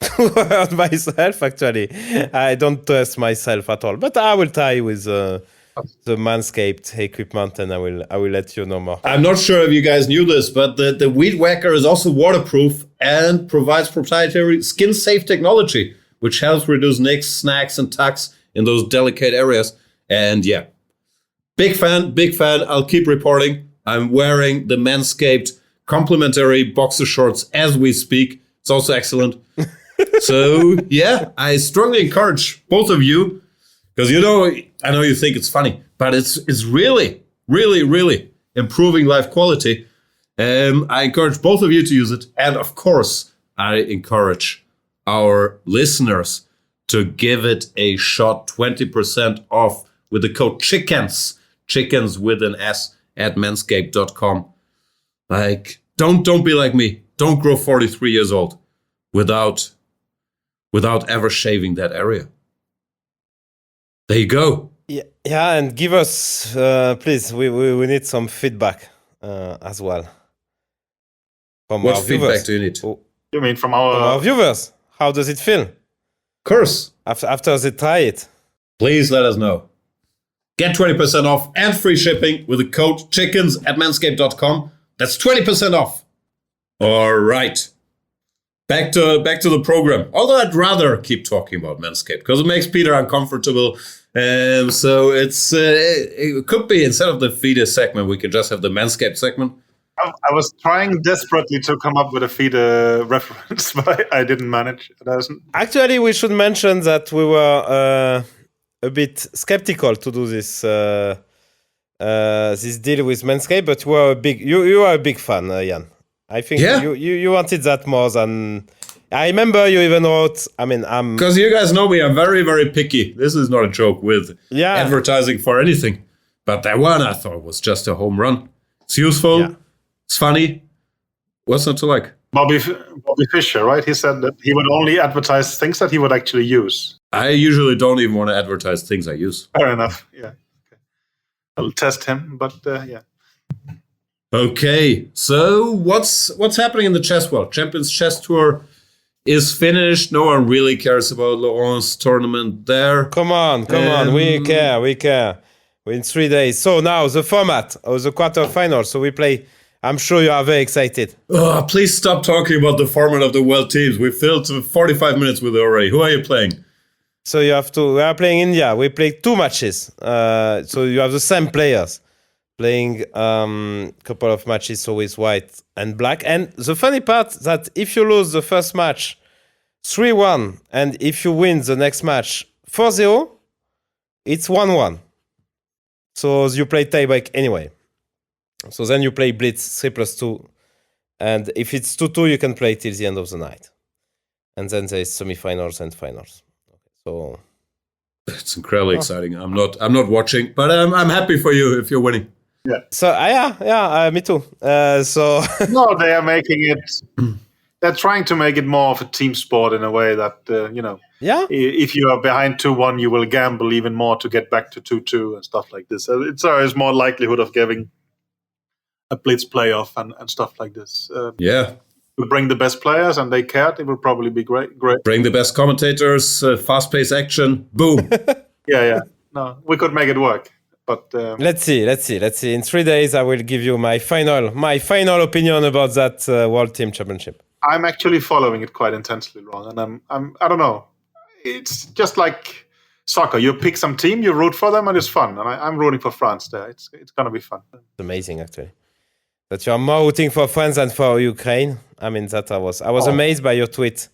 hurt myself. Actually, I don't trust myself at all. But I will try with the Manscaped equipment, and I will let you know more. I'm not sure if you guys knew this, but the Weed Whacker is also waterproof and provides proprietary skin-safe technology, which helps reduce nicks, snags, and tucks in those delicate areas. And yeah, big fan. I'll keep reporting. I'm wearing the Manscaped complimentary boxer shorts as we speak. It's also excellent. So yeah, I strongly encourage both of you, because I know you think it's funny, but it's really, really, really improving life quality. I encourage both of you to use it, and of course, I encourage our listeners to give it a shot. 20% off with the code chickens with an S at manscaped.com. Like, don't be like me. Don't grow 43 years old without ever shaving that area. There you go. Yeah, and give us, please, we need some feedback as well. From What our feedback viewers. do you need? You mean from From our viewers. How does it feel Curse. after they try it? Please let us know. Get 20% off and free shipping with the code chickens at manscaped.com. That's 20% off. All right. Back to the program. Although I'd rather keep talking about Manscaped because it makes Peter uncomfortable. So it could be, instead of the feeder segment, we can just have the Manscaped segment. I was trying desperately to come up with a feeder reference, but I didn't manage. Actually, we should mention that we were a bit skeptical to do this this deal with Manscaped, but you are a big fan, Jan. I think you wanted that more than... I remember you even wrote, because you guys know me, I'm very, very picky. This is not a joke with advertising for anything. But that one I thought was just a home run. It's useful. Yeah. It's funny. What's not to like? Bobby Fischer, right? He said that he would only advertise things that he would actually use. I usually don't even want to advertise things I use. Fair enough. Yeah. Okay. I'll test him, but yeah. Okay. So what's happening in the chess world? Champions Chess Tour is finished. No one really cares about Laurent's tournament there. Come on. We care. We're in 3 days. So now the format of the quarterfinals. So we play. I'm sure you are very excited. Oh, please stop talking about the format of the world teams. We filled 45 minutes with it already. Who are you playing? So we are playing India. We play 2 matches. So you have the same players playing couple of matches, so with white and black. And the funny part that if you lose the first match 3-1, and if you win the next match 4-0, it's 1-1. So you play tiebreak anyway. So then you play blitz 3+2, and if it's 2-2, you can play till the end of the night. And then there's semifinals and finals. So it's incredibly exciting. I'm not watching, but I'm happy for you if you're winning. Yeah. So me too. So no, they are making it. they're trying to make it more of a team sport in a way that Yeah. if you are behind 2-1, you will gamble even more to get back to 2-2 and stuff like this. So it's more likelihood of giving a blitz playoff and stuff like this. Yeah. To bring the best players, and they cared, it will probably be great. Bring the best commentators, fast-paced action, boom. Yeah. No, we could make it work. But let's see. In 3 days, I will give you my final opinion about that World Team Championship. I'm actually following it quite intensely, Laurent, and I don't know. It's just like soccer. You pick some team, you root for them, and it's fun. And I'm rooting for France there. It's gonna be fun. It's amazing, actually, that you are more rooting for France than for Ukraine. I mean, that I was amazed by your tweet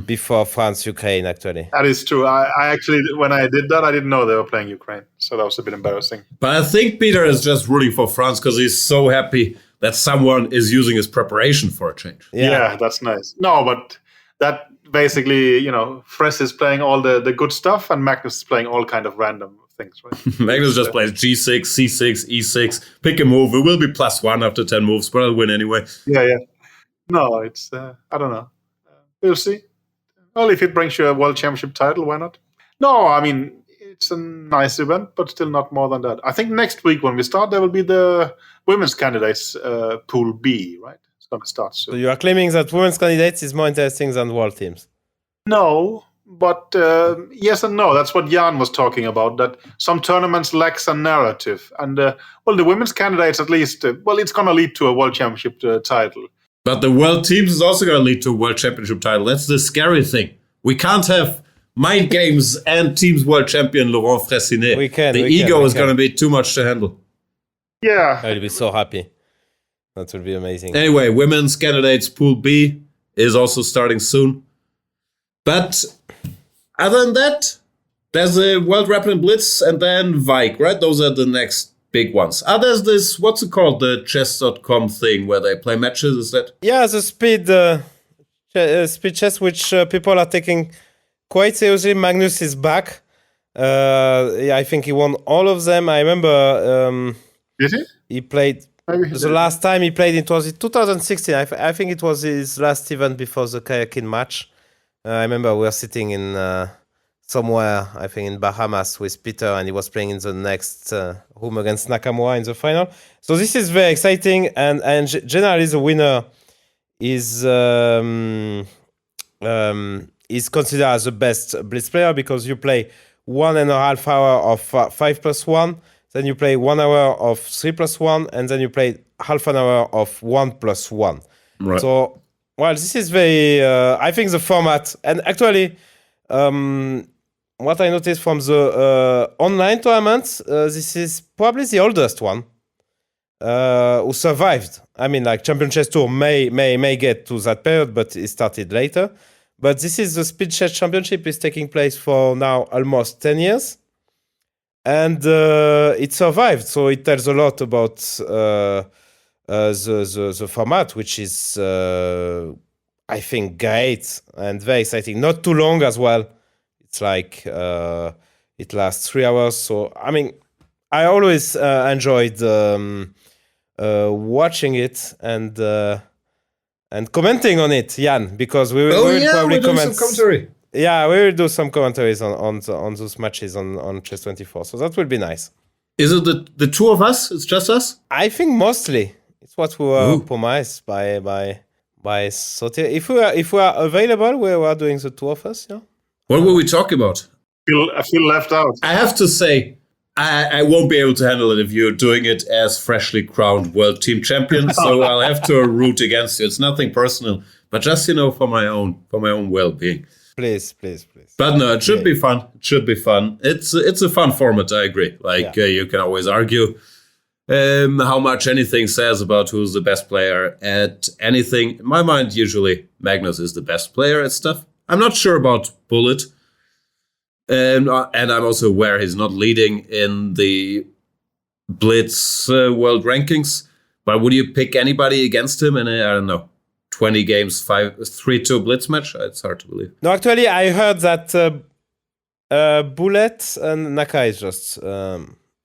before France-Ukraine, actually. That is true. I actually, when I did that, I didn't know they were playing Ukraine. So that was a bit embarrassing. But I think Peter is just rooting for France because he's so happy that someone is using his preparation for a change. Yeah, that's nice. No, but that basically, Fress is playing all the good stuff and Magnus is playing all kind of random things, right? Magnus just plays G6, C6, E6, pick a move. It will be +1 after 10 moves, but I'll win anyway. Yeah. No, it's, I don't know. We'll see. Well, if it brings you a World Championship title, why not? No, I mean, it's a nice event, but still not more than that. I think next week when we start, there will be the women's candidates pool B, right? It's going to start soon. So you are claiming that women's candidates is more interesting than world teams? No, but yes and no. That's what Jan was talking about, that some tournaments lacks a narrative. And, the women's candidates at least, it's going to lead to a World Championship title. But the world teams is also going to lead to a world championship title. That's the scary thing. We can't have mind games and teams world champion Laurent Fressinet. The ego is going to be too much to handle. Yeah. I'll be so happy. That would be amazing. Anyway, women's candidates pool B is also starting soon. But other than that, there's the World Rapid and Blitz and then Vike, right? Those are the next big ones. There's this, what's it called, the chess.com thing where they play matches, is that? Yeah, the speed chess, which people are taking quite seriously. Magnus is back. I think he won all of them. I remember Did he? He played, the last time he played, it was in 2016. I think it was his last event before the kayaking match. I remember we were sitting in somewhere, I think in Bahamas with Peter, and he was playing in the next room against Nakamura in the final. So this is very exciting, and generally the winner is considered as the best blitz player because you play 1.5 hours of 5+1, then you play 1 hour of 3+1, and then you play half an hour of 1+1. Right. So, this is very, I think the format, and actually, what I noticed from the online tournaments, this is probably the oldest one who survived. I mean, like Champion Chess Tour may get to that period, but it started later. But this is the Speed Chess Championship is taking place for now almost 10 years. And it survived, so it tells a lot about the format, which is, I think, great and very exciting. Not too long as well. It's like it lasts 3 hours. So, I mean, I always enjoyed watching it and commenting on it, Jan, because we will probably comment. Some commentary. Yeah, we will do some commentaries on those matches on Chess24. So that will be nice. Is it the two of us? It's just us? I think mostly it's what we were promised by Sotir. If we are available, we are doing the two of us. Yeah. What were we talking about? I feel left out. I have to say, I won't be able to handle it if you're doing it as freshly crowned world team champion. So I'll have to root against you. It's nothing personal, but just for my own well-being. Please. But no, it should be fun. It should be fun. It's a fun format. I agree. You can always argue how much anything says about who's the best player at anything. In my mind, usually Magnus is the best player at stuff. I'm not sure about Bullet. And I'm also aware he's not leading in the Blitz world rankings. But would you pick anybody against him in I don't know, 20 games, 3-2 Blitz match? It's hard to believe. No, actually, I heard that Bullet and Naka is just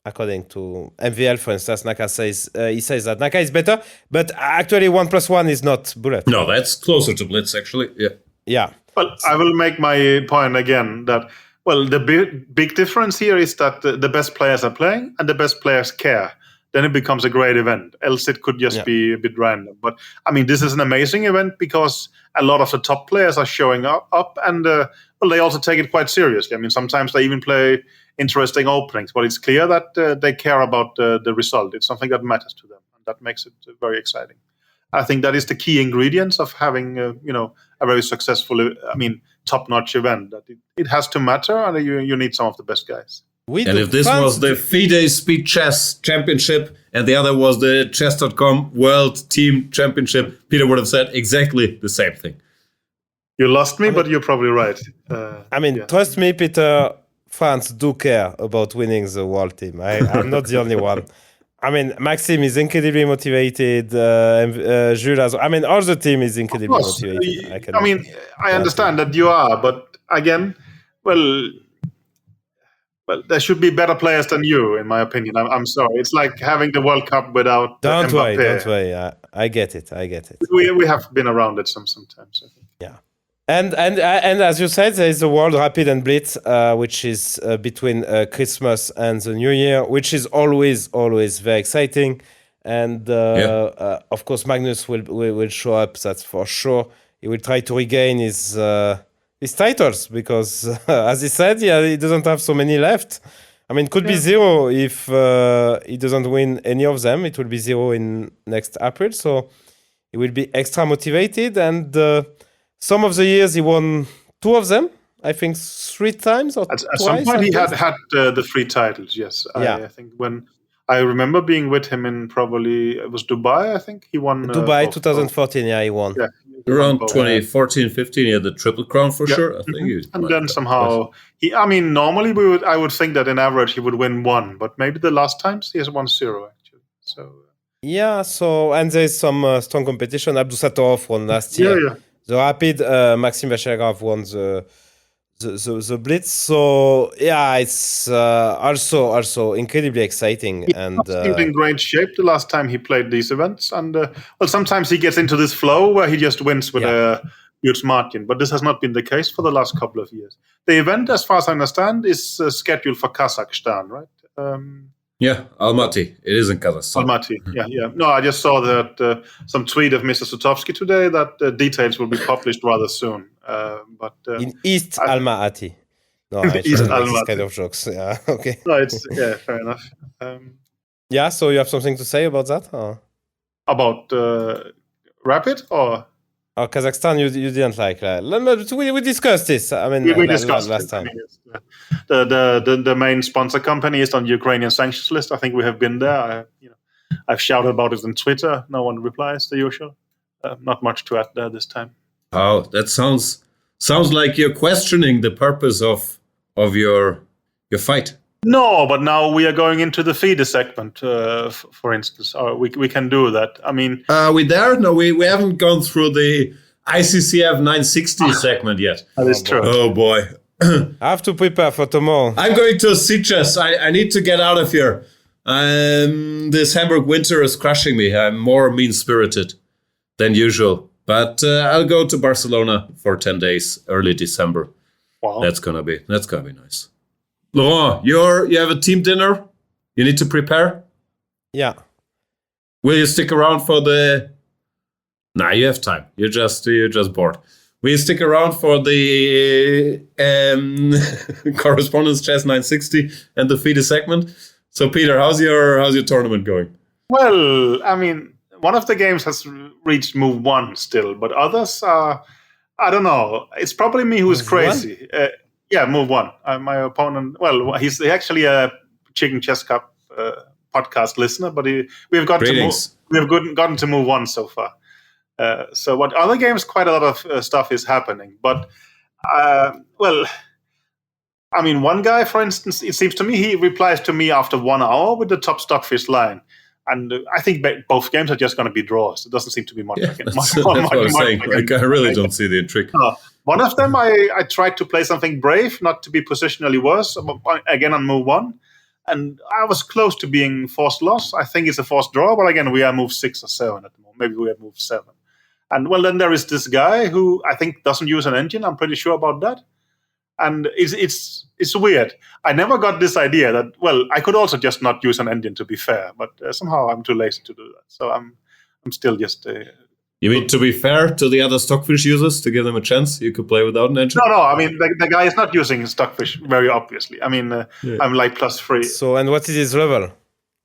according to MVL, for instance, Naka says he says that Naka is better, but actually 1+1 is not bullet. No, that's closer to blitz actually. Yeah. Yeah. Well, I will make my point again that, well, the big difference here is that the best players are playing and the best players care. Then it becomes a great event. Else it could just be a bit random. But I mean, this is an amazing event because a lot of the top players are showing up and well, they also take it quite seriously. I mean, sometimes they even play interesting openings, but it's clear that they care about the result. It's something that matters to them, and that makes it very exciting. I think that is the key ingredients of having, a very successful, top-notch event. That it has to matter, and you need some of the best guys. And if this was the FIDE Speed Chess Championship and the other was the Chess.com World Team Championship, Peter would have said exactly the same thing. You lost me, but you're probably right. Trust me, Peter, France do care about winning the world team. I'm not the only one. I mean, Maxime is incredibly motivated. Jules as well. I mean, all the team is incredibly motivated. I understand that you are, but again, well, there should be better players than you, in my opinion. I'm sorry. It's like having the World Cup without Don't Mbappé. worry. I get it. We have been around it sometimes, I think. Yeah. And as you said, there is the World Rapid and Blitz, which is between Christmas and the New Year, which is always very exciting. And of course, Magnus will show up. That's for sure. He will try to regain his titles because, as he said, he doesn't have so many left. I mean, it could be 0 if he doesn't win any of them. It will be 0 in next April. So he will be extra motivated. And some of the years he won 2 of them. I think 3 times or at twice. Some point he had the 3 titles. Yes, I think when I remember being with him in probably it was Dubai. I think he won Dubai 2014. Yeah, he won. Yeah, around 2014, 15. He had the Triple Crown for sure. I think. And then somehow normally I would think that in average he would win 1, but maybe the last times he has won 0 actually. So yeah. So and there's some strong competition. Abdusatov won last year. Yeah. The Rapid, Maxime Vachergav won the Blitz. So yeah, it's also incredibly exciting. And he seemed in great shape the last time he played these events. And sometimes he gets into this flow where he just wins with a huge margin. But this has not been the case for the last couple of years. The event, as far as I understand, is scheduled for Kazakhstan, right? Yeah, Almaty. It is in Kazakhstan. Almaty, yeah. No, I just saw that some tweet of Mr. Sutovsky today that details will be published rather soon. But in East Almaty. No, I East Almaty. This kind of jokes. Yeah, okay. No, it's fair enough. Yeah, so you have something to say about that? Or? About Rapid or? Oh, Kazakhstan, you didn't like that. We discussed this. I mean, we discussed last time. The main sponsor company is on the Ukrainian sanctions list. I think we have been there. I've shouted about it on Twitter. No one replies. The usual. Not much to add there this time. Oh, that sounds like you're questioning the purpose of your fight. No, but now we are going into the FIDE segment, for instance. We can do that. I mean... Are we there? No, we haven't gone through the ICCF 960 segment yet. That is true. Oh, boy. I have to prepare for tomorrow. I'm going to Sitges. I need to get out of here. This Hamburg winter is crushing me. I'm more mean-spirited than usual. But I'll go to Barcelona for 10 days, early December. Wow. That's gonna be nice. Laurent, you have a team dinner? You need to prepare? Yeah. Will you stick around for the... Nah, you have time. You're just bored. Will you stick around for the Correspondence Chess 960 and the FIDE segment? So, Peter, how's your tournament going? Well, I mean, one of the games has reached move 1 still, but others are... I don't know. It's probably me who's crazy. Move 1. My opponent... Well, he's actually a Chicken Chess Cup podcast listener, but we've gotten to move 1 so far. So what other games, quite a lot of stuff is happening. But, I mean, one guy, for instance, it seems to me he replies to me after 1 hour with the top Stockfish line. And I think both games are just going to be draws. It doesn't seem to be much. That's what I'm saying. I really don't see the intrigue. One of them, I tried to play something brave, not to be positionally worse, again on move 1. And I was close to being forced loss. I think it's a forced draw, but again, we are move 6 or 7 at the moment. Maybe we have moved 7. And well, then there is this guy who I think doesn't use an engine. I'm pretty sure about that. And it's weird. I never got this idea that, well, I could also just not use an engine, to be fair, but somehow I'm too lazy to do that. So I'm still just... You mean to be fair to the other Stockfish users, to give them a chance, you could play without an engine? No, I mean, the guy is not using Stockfish, very obviously. I mean, I'm like +3. So, and what is his level?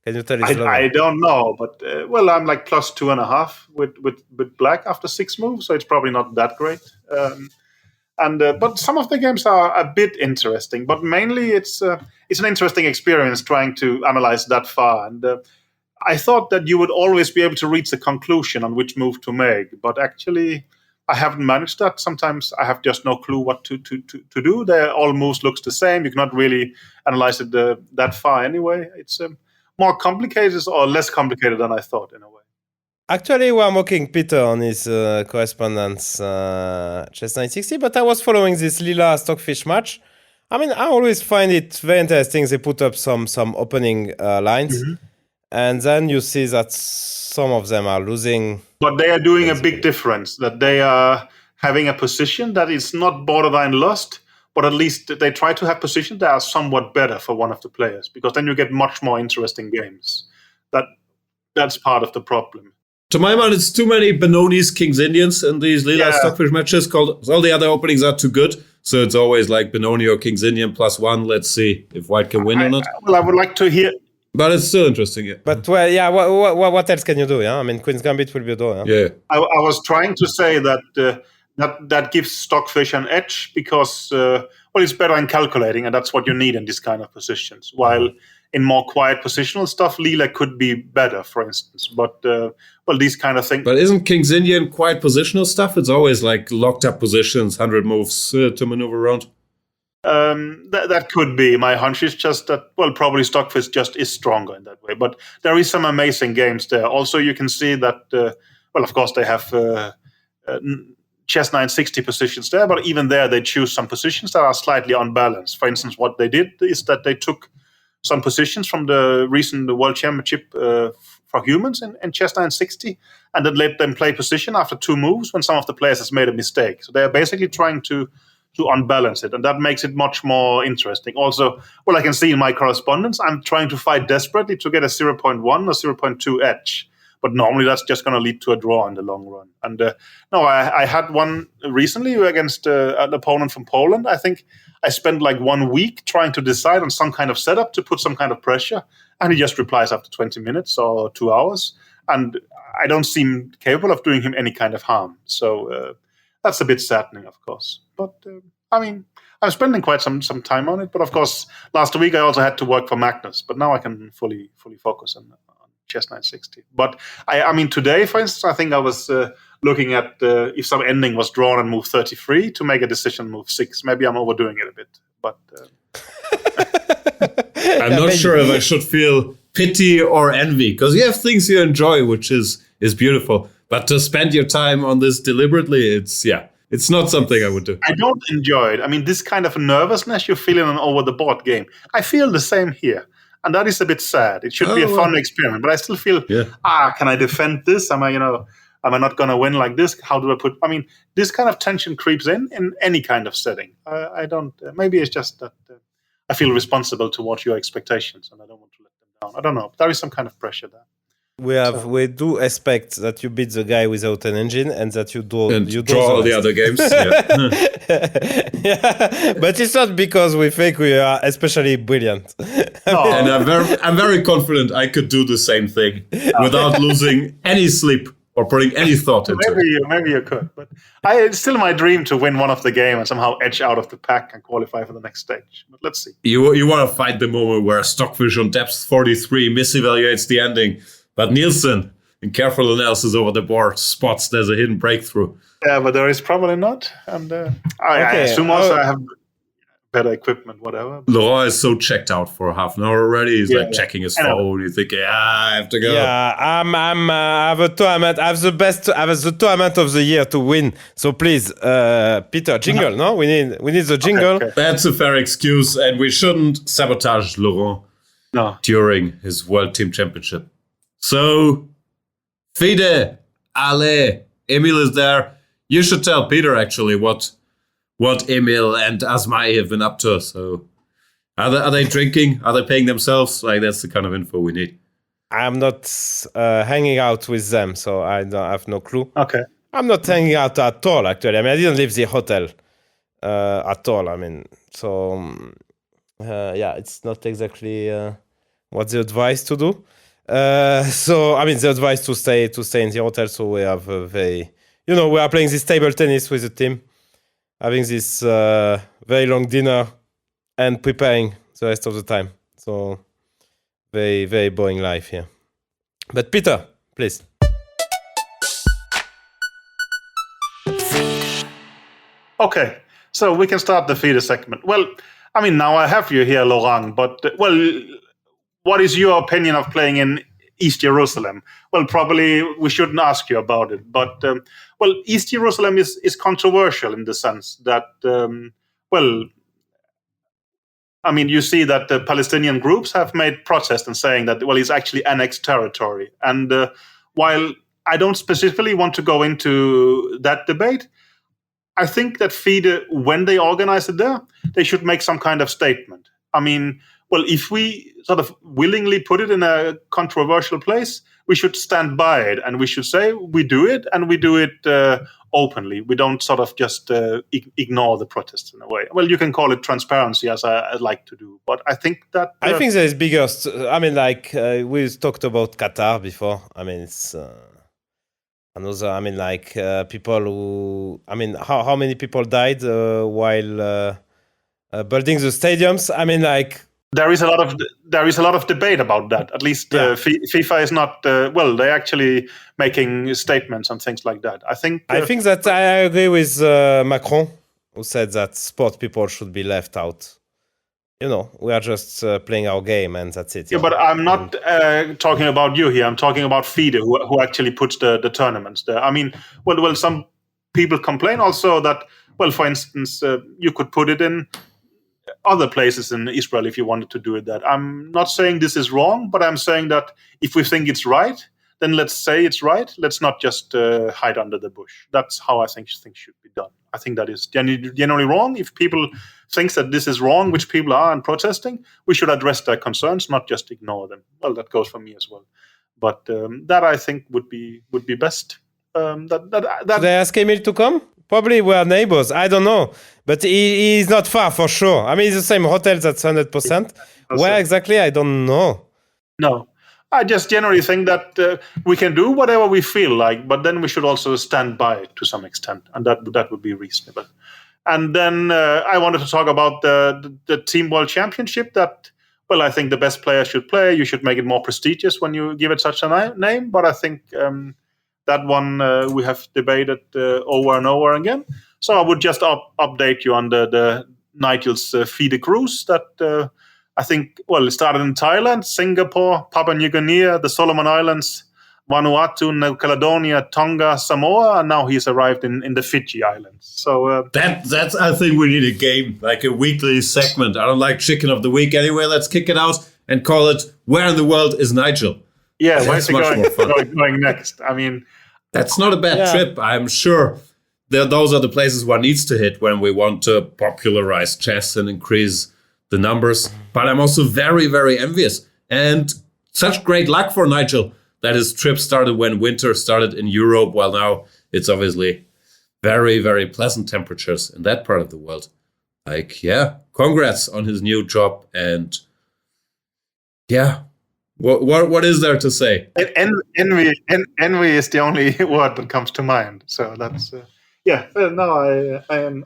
Can you tell his level? I don't know, but, well, I'm like +2.5 with black after 6 moves, so it's probably not that great. But some of the games are a bit interesting, but mainly it's an interesting experience trying to analyze that far. And I thought that you would always be able to reach a conclusion on which move to make, but actually I haven't managed that. Sometimes I have just no clue what to do. All moves looks the same. You cannot really analyze it that far anyway. It's more complicated or less complicated than I thought in a way. Actually, we're mocking Peter on his correspondence Chess 960, but I was following this Lila Stockfish match. I mean, I always find it very interesting. They put up some opening lines, and then you see that some of them are losing. But they are doing a big difference, that they are having a position that is not borderline lost, but at least they try to have positions that are somewhat better for one of the players, because then you get much more interesting games. That's part of the problem. To my mind, it's too many Benoni's Kings Indians in these Lila Stockfish matches. All the other openings are too good. So it's always like Benoni or Kings Indian +1. Let's see if White can win or not. Well, I would like to hear... But it's still interesting, yeah. But, well, yeah, what else can you do? Yeah, I mean, Queen's Gambit will be a door. Yeah. I was trying to say that that gives Stockfish an edge because, well, it's better in calculating, and that's what you need in this kind of positions. While in more quiet positional stuff, Lila could be better, for instance. But, well, these kind of things... But isn't King's Indian quiet positional stuff? It's always like locked up positions, 100 moves to maneuver around. That could be. My hunch is just that, well, probably Stockfish just is stronger in that way. But there is some amazing games there. Also, you can see that, well, of course, they have Chess 960 positions there, but even there, they choose some positions that are slightly unbalanced. For instance, what they did is that they took some positions from the recent World Championship for humans in Chess 960, and then let them play position after 2 moves when some of the players has made a mistake. So they are basically trying to unbalance it, and that makes it much more interesting. Also, well, I can see in my correspondence, I'm trying to fight desperately to get a 0.1 or 0.2 edge, but normally that's just going to lead to a draw in the long run. And no, I had one recently against an opponent from Poland. I think I spent like 1 week trying to decide on some kind of setup to put some kind of pressure, and he just replies after 20 minutes or 2 hours, and I don't seem capable of doing him any kind of harm. So that's a bit saddening, of course. But, I mean, I'm spending quite some time on it. But, of course, last week I also had to work for Magnus. But now I can fully focus on Chess 960. But, I mean, today, for instance, I think I was looking at if some ending was drawn on move 33 to make a decision on move 6. Maybe I'm overdoing it a bit. But I'm not sure if I should feel pity or envy, because you have things you enjoy, which is beautiful. But to spend your time on this deliberately, it's not something I would do. I don't enjoy it. I mean, this kind of nervousness you feel in an over-the-board game, I feel the same here. And that is a bit sad. It should be a fun experiment. But I still feel, can I defend this? Am I not going to win like this? How do I put... I mean, this kind of tension creeps in any kind of setting. I don't... maybe it's just that I feel responsible towards your expectations and I don't want to let them down. I don't know. There is some kind of pressure there. We do expect that you beat the guy without an engine and that you draw all the other games. Yeah, but it's not because we think we are especially brilliant. No. And I'm very confident I could do the same thing without losing any sleep or putting any thought into it. Maybe you could, but it's still my dream to win one of the game and somehow edge out of the pack and qualify for the next stage. But let's see. You want to fight the moment where Stockfish on depth 43 misevaluates the ending. But Nielsen, in careful analysis over the board, spots there's a hidden breakthrough. Yeah, but there is probably not. And I assume also I have better equipment, whatever. Laurent is so checked out for half an hour already. He's checking his phone. He's thinking, I have to go. Yeah, I have a tournament. I have the tournament of the year to win. So please, Peter, jingle, no? We need the jingle. Okay. That's a fair excuse, and we shouldn't sabotage Laurent. No. during his World Team Championship. So, Fide, Ale, Emil is there. You should tell Peter actually what Emil and Asmai have been up to. So, are they drinking? Are they paying themselves? Like, that's the kind of info we need. I'm not hanging out with them, so I have no clue. Okay. I'm not hanging out at all, actually. I mean, I didn't leave the hotel at all. I mean, so yeah, it's not exactly what the advice to do. So I mean, the advice to stay in the hotel. So we have we are playing this table tennis with the team, having this very long dinner, and preparing the rest of the time. So very, very boring life here. But Peter, please. Okay, so we can start the feeder segment. Well, I mean, now I have you here, Laurent, but, what is your opinion of playing in East Jerusalem? Well, probably we shouldn't ask you about it, but, East Jerusalem is controversial in the sense that, I mean, you see that the Palestinian groups have made protests and saying that, it's actually annexed territory. And while I don't specifically want to go into that debate, I think that FIDE, when they organize it there, they should make some kind of statement. I mean, if we sort of willingly put it in a controversial place, we should stand by it and we should say we do it, and we do it openly. We don't sort of just ignore the protests in a way. Well, you can call it transparency, as I like to do. But I think that... I think there is bigger... I mean, like, we talked about Qatar before. I mean, it's... another, I mean, like, people who... I mean, how many people died while building the stadiums? I mean, like... There is a lot of debate about that. At least FIFA is not... they're actually making statements and things like that. I think that I agree with Macron, who said that sport people should be left out. We are just playing our game and that's it. Yeah, but I'm not talking about you here. I'm talking about FIDE, who actually puts the tournaments there. I mean, some people complain also that, for instance, you could put it in other places in Israel if you wanted to do it that. I'm not saying this is wrong, but I'm saying that if we think it's right, then let's say it's right. Let's not just hide under the bush. That's how I think things should be done. I think that is generally wrong. If people think that this is wrong, which people are and protesting, we should address their concerns, not just ignore them. Well, that goes for me as well. But that I think would be best. Should I ask Emil to come? Probably we're neighbors. I don't know. But he's not far for sure. I mean, it's the same hotel, that's 100%. Where exactly? I don't know. No. I just generally think that we can do whatever we feel like, but then we should also stand by it to some extent, and that would be reasonable. And then I wanted to talk about the Team World Championship that, I think the best player should play. You should make it more prestigious when you give it such a name, but I think that one we have debated over and over again. So I would just update you on the Nigel's FIDE cruise that... I think, it started in Thailand, Singapore, Papua New Guinea, the Solomon Islands, Vanuatu, New Caledonia, Tonga, Samoa, and now he's arrived in the Fiji Islands. So that's I think we need a game, like a weekly segment. I don't like Chicken of the Week anyway. Let's kick it out and call it Where in the World is Nigel? Yeah, where's he going next? I mean... That's not a bad trip, I'm sure. Those are the places one needs to hit when we want to popularize chess and increase the numbers. But I'm also very, very envious. And such great luck for Nigel that his trip started when winter started in Europe. Well, now it's obviously very, very pleasant temperatures in that part of the world. Congrats on his new job. And what is there to say? Envy is the only word that comes to mind. So that's, I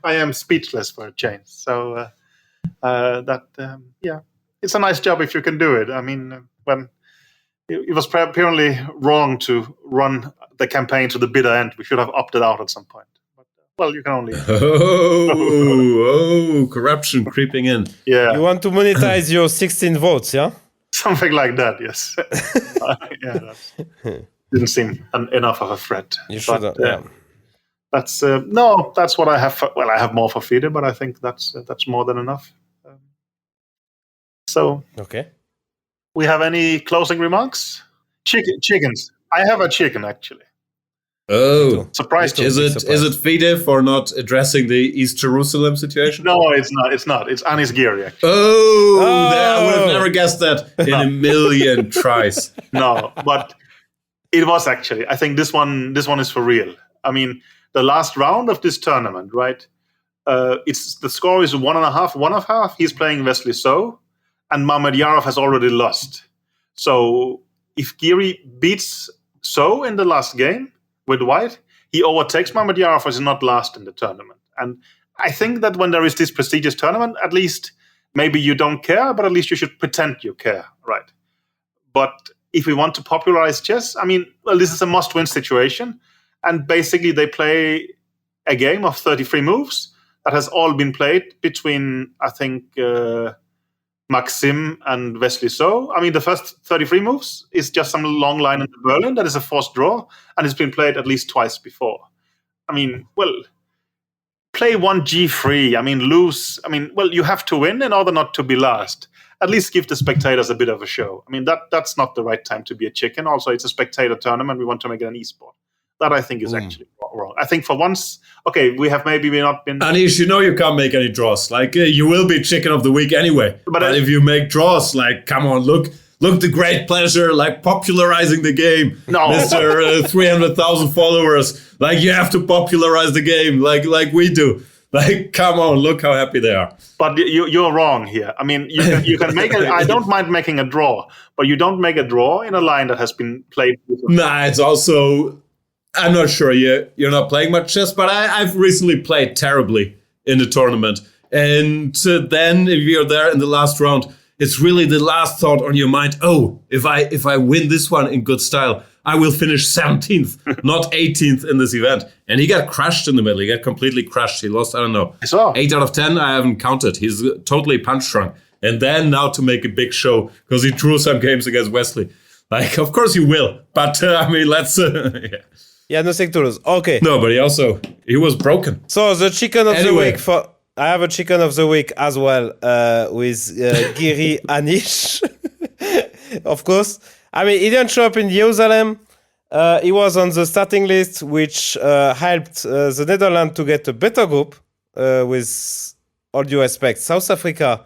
am speechless for a change. So... it's a nice job if you can do it. I mean, when it was apparently wrong to run the campaign to the bitter end, we should have opted out at some point. But, you can only... corruption creeping in. Yeah. You want to monetize your 16 votes, yeah? Something like that, yes. That didn't seem enough of a threat. You should, That's that's what I have. I have more for FIDE, but I think that's more than enough. Okay. We have any closing remarks? Chickens. I have a chicken, actually. Oh, Surprised you. is it FIDE for not addressing the East Jerusalem situation? No, it's not. It's not. It's Anis Giri, actually. I would have never guessed that in a million tries. No, but it was actually. I think this one is for real. I mean, the last round of this tournament, right? It's the score is 1.5, 1.5. He's playing Wesley So, and Mamedyarov has already lost. So if Giri beats So in the last game with white, he overtakes Mamedyarov as not last in the tournament. And I think that when there is this prestigious tournament, at least maybe you don't care, but at least you should pretend you care, right? But if we want to popularize chess, I mean, well, this is a must-win situation. And basically they play a game of 33 moves that has all been played between, I think, Maxim and Wesley So. I mean, the first 33 moves is just some long line in Berlin that is a forced draw, and it's been played at least twice before. I mean, well, play one G3. I mean, lose. I mean, well, you have to win in order not to be last. At least give the spectators a bit of a show. I mean, that's not the right time to be a chicken. Also, it's a spectator tournament. We want to make it an esport. That I think is actually wrong. I think for once, okay, we have maybe not been... Anish, you know you can't make any draws. Like, you will be chicken of the week anyway. But if you make draws, like, come on, look the great pleasure, like, popularizing the game. No. Mr. 300,000 followers. Like, you have to popularize the game, like we do. Like, come on, look how happy they are. But you're wrong here. I mean, you can make I don't mind making a draw, but you don't make a draw in a line that has been played. Nah, it's also... I'm not sure you're not playing much chess, but I've recently played terribly in the tournament. And then if you're there in the last round, it's really the last thought on your mind. Oh, if I win this one in good style, I will finish 17th, not 18th in this event. And he got crushed in the middle. He got completely crushed. He lost, I don't know, 8 out of 10. I haven't counted. He's totally punch drunk. And then now to make a big show because he drew some games against Wesley. Like, of course you will. But, I mean, let's... yeah. Yeah, nothing to lose. Okay. No, but he was broken. So the chicken of the week I have a chicken of the week as well with Giri Anish. Of course. I mean, he didn't show up in Jerusalem. He was on the starting list, which helped the Netherlands to get a better group with all due respect. South Africa,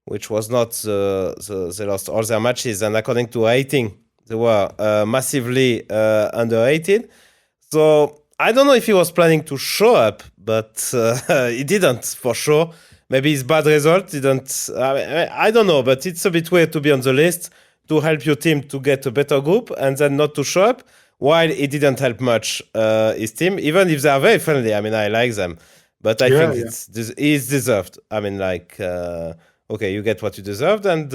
which was not, they lost all their matches. And according to rating, they were massively under 18. So I don't know if he was planning to show up, but he didn't for sure. Maybe his bad result didn't. I don't know, but it's a bit weird to be on the list to help your team to get a better group and then not to show up, while it didn't help much his team, even if they are very friendly. I mean, I like them, but I think it's deserved. I mean, like, okay, you get what you deserved, and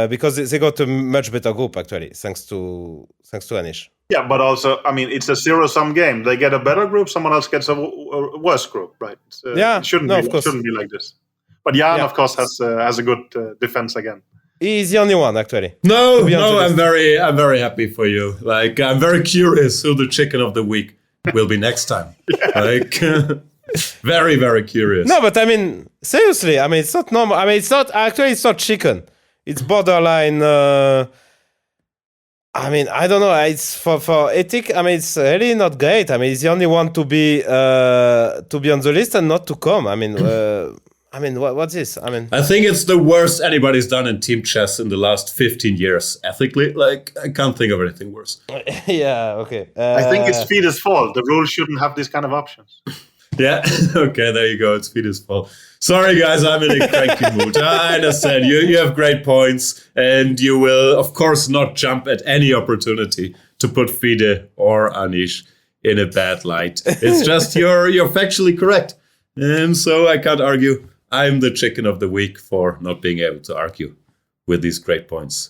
because they got a much better group actually, thanks to Anish. Yeah, but also, I mean, it's a zero-sum game. They get a better group, someone else gets a worse group, right? It shouldn't be like this. But Jan, of course, has a good defense again. He's the only one, actually. No, I'm very happy for you. Like, I'm very curious who the chicken of the week will be next time. Like, very, very curious. No, but I mean, seriously, I mean, it's not normal. I mean, it's not chicken. It's borderline. I mean, I don't know. It's for ethic. I mean, it's really not great. I mean, he's the only one to be on the list and not to come. I mean, what's this? I mean, I think it's the worst anybody's done in team chess in the last 15 years. Ethically, like, I can't think of anything worse. Yeah. Okay. I think it's FIDE's fault. The rules shouldn't have these kind of options. Yeah. Okay. There you go. It's FIDE's fault. Sorry, guys, I'm in a cranky mood. I understand. You have great points, and you will, of course, not jump at any opportunity to put FIDE or Anish in a bad light. It's just you're factually correct. And so I can't argue. I'm the chicken of the week for not being able to argue with these great points.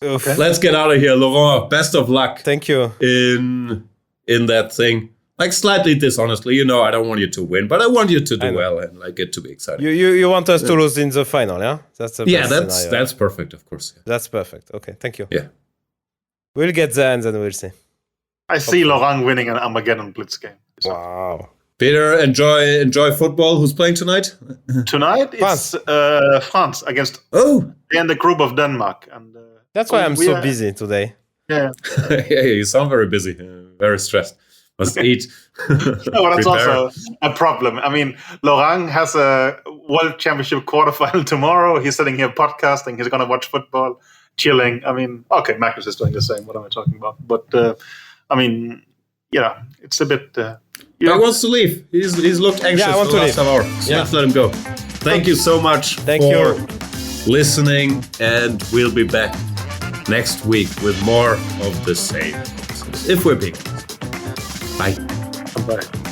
Okay. Let's get out of here. Laurent, best of luck. Thank you. In that thing. Like, slightly dishonestly, you know, I don't want you to win, but I want you to do well and like it to be exciting. You want us to lose in the final, yeah? That's the best that's perfect, of course. Yeah. That's perfect. Okay, thank you. Yeah, we'll get there and then we'll see. I see Laurent winning an Armageddon Blitz game. Wow. Peter, enjoy football. Who's playing tonight? Tonight it's France against in the group of Denmark, and that's why I'm so busy today. Yeah, yeah, you sound very busy, very stressed. Must eat. No, that's also a problem. I mean, Laurent has a World Championship quarterfinal tomorrow. He's sitting here podcasting. He's going to watch football, chilling. I mean, okay, Magnus is doing the same. What am I talking about? But I mean, it's a bit. He wants to leave. He's looked anxious for the last half hour. So let's let him go. Thank you so much for listening, and we'll be back next week with more of the same. If we're big. Bye. Bye.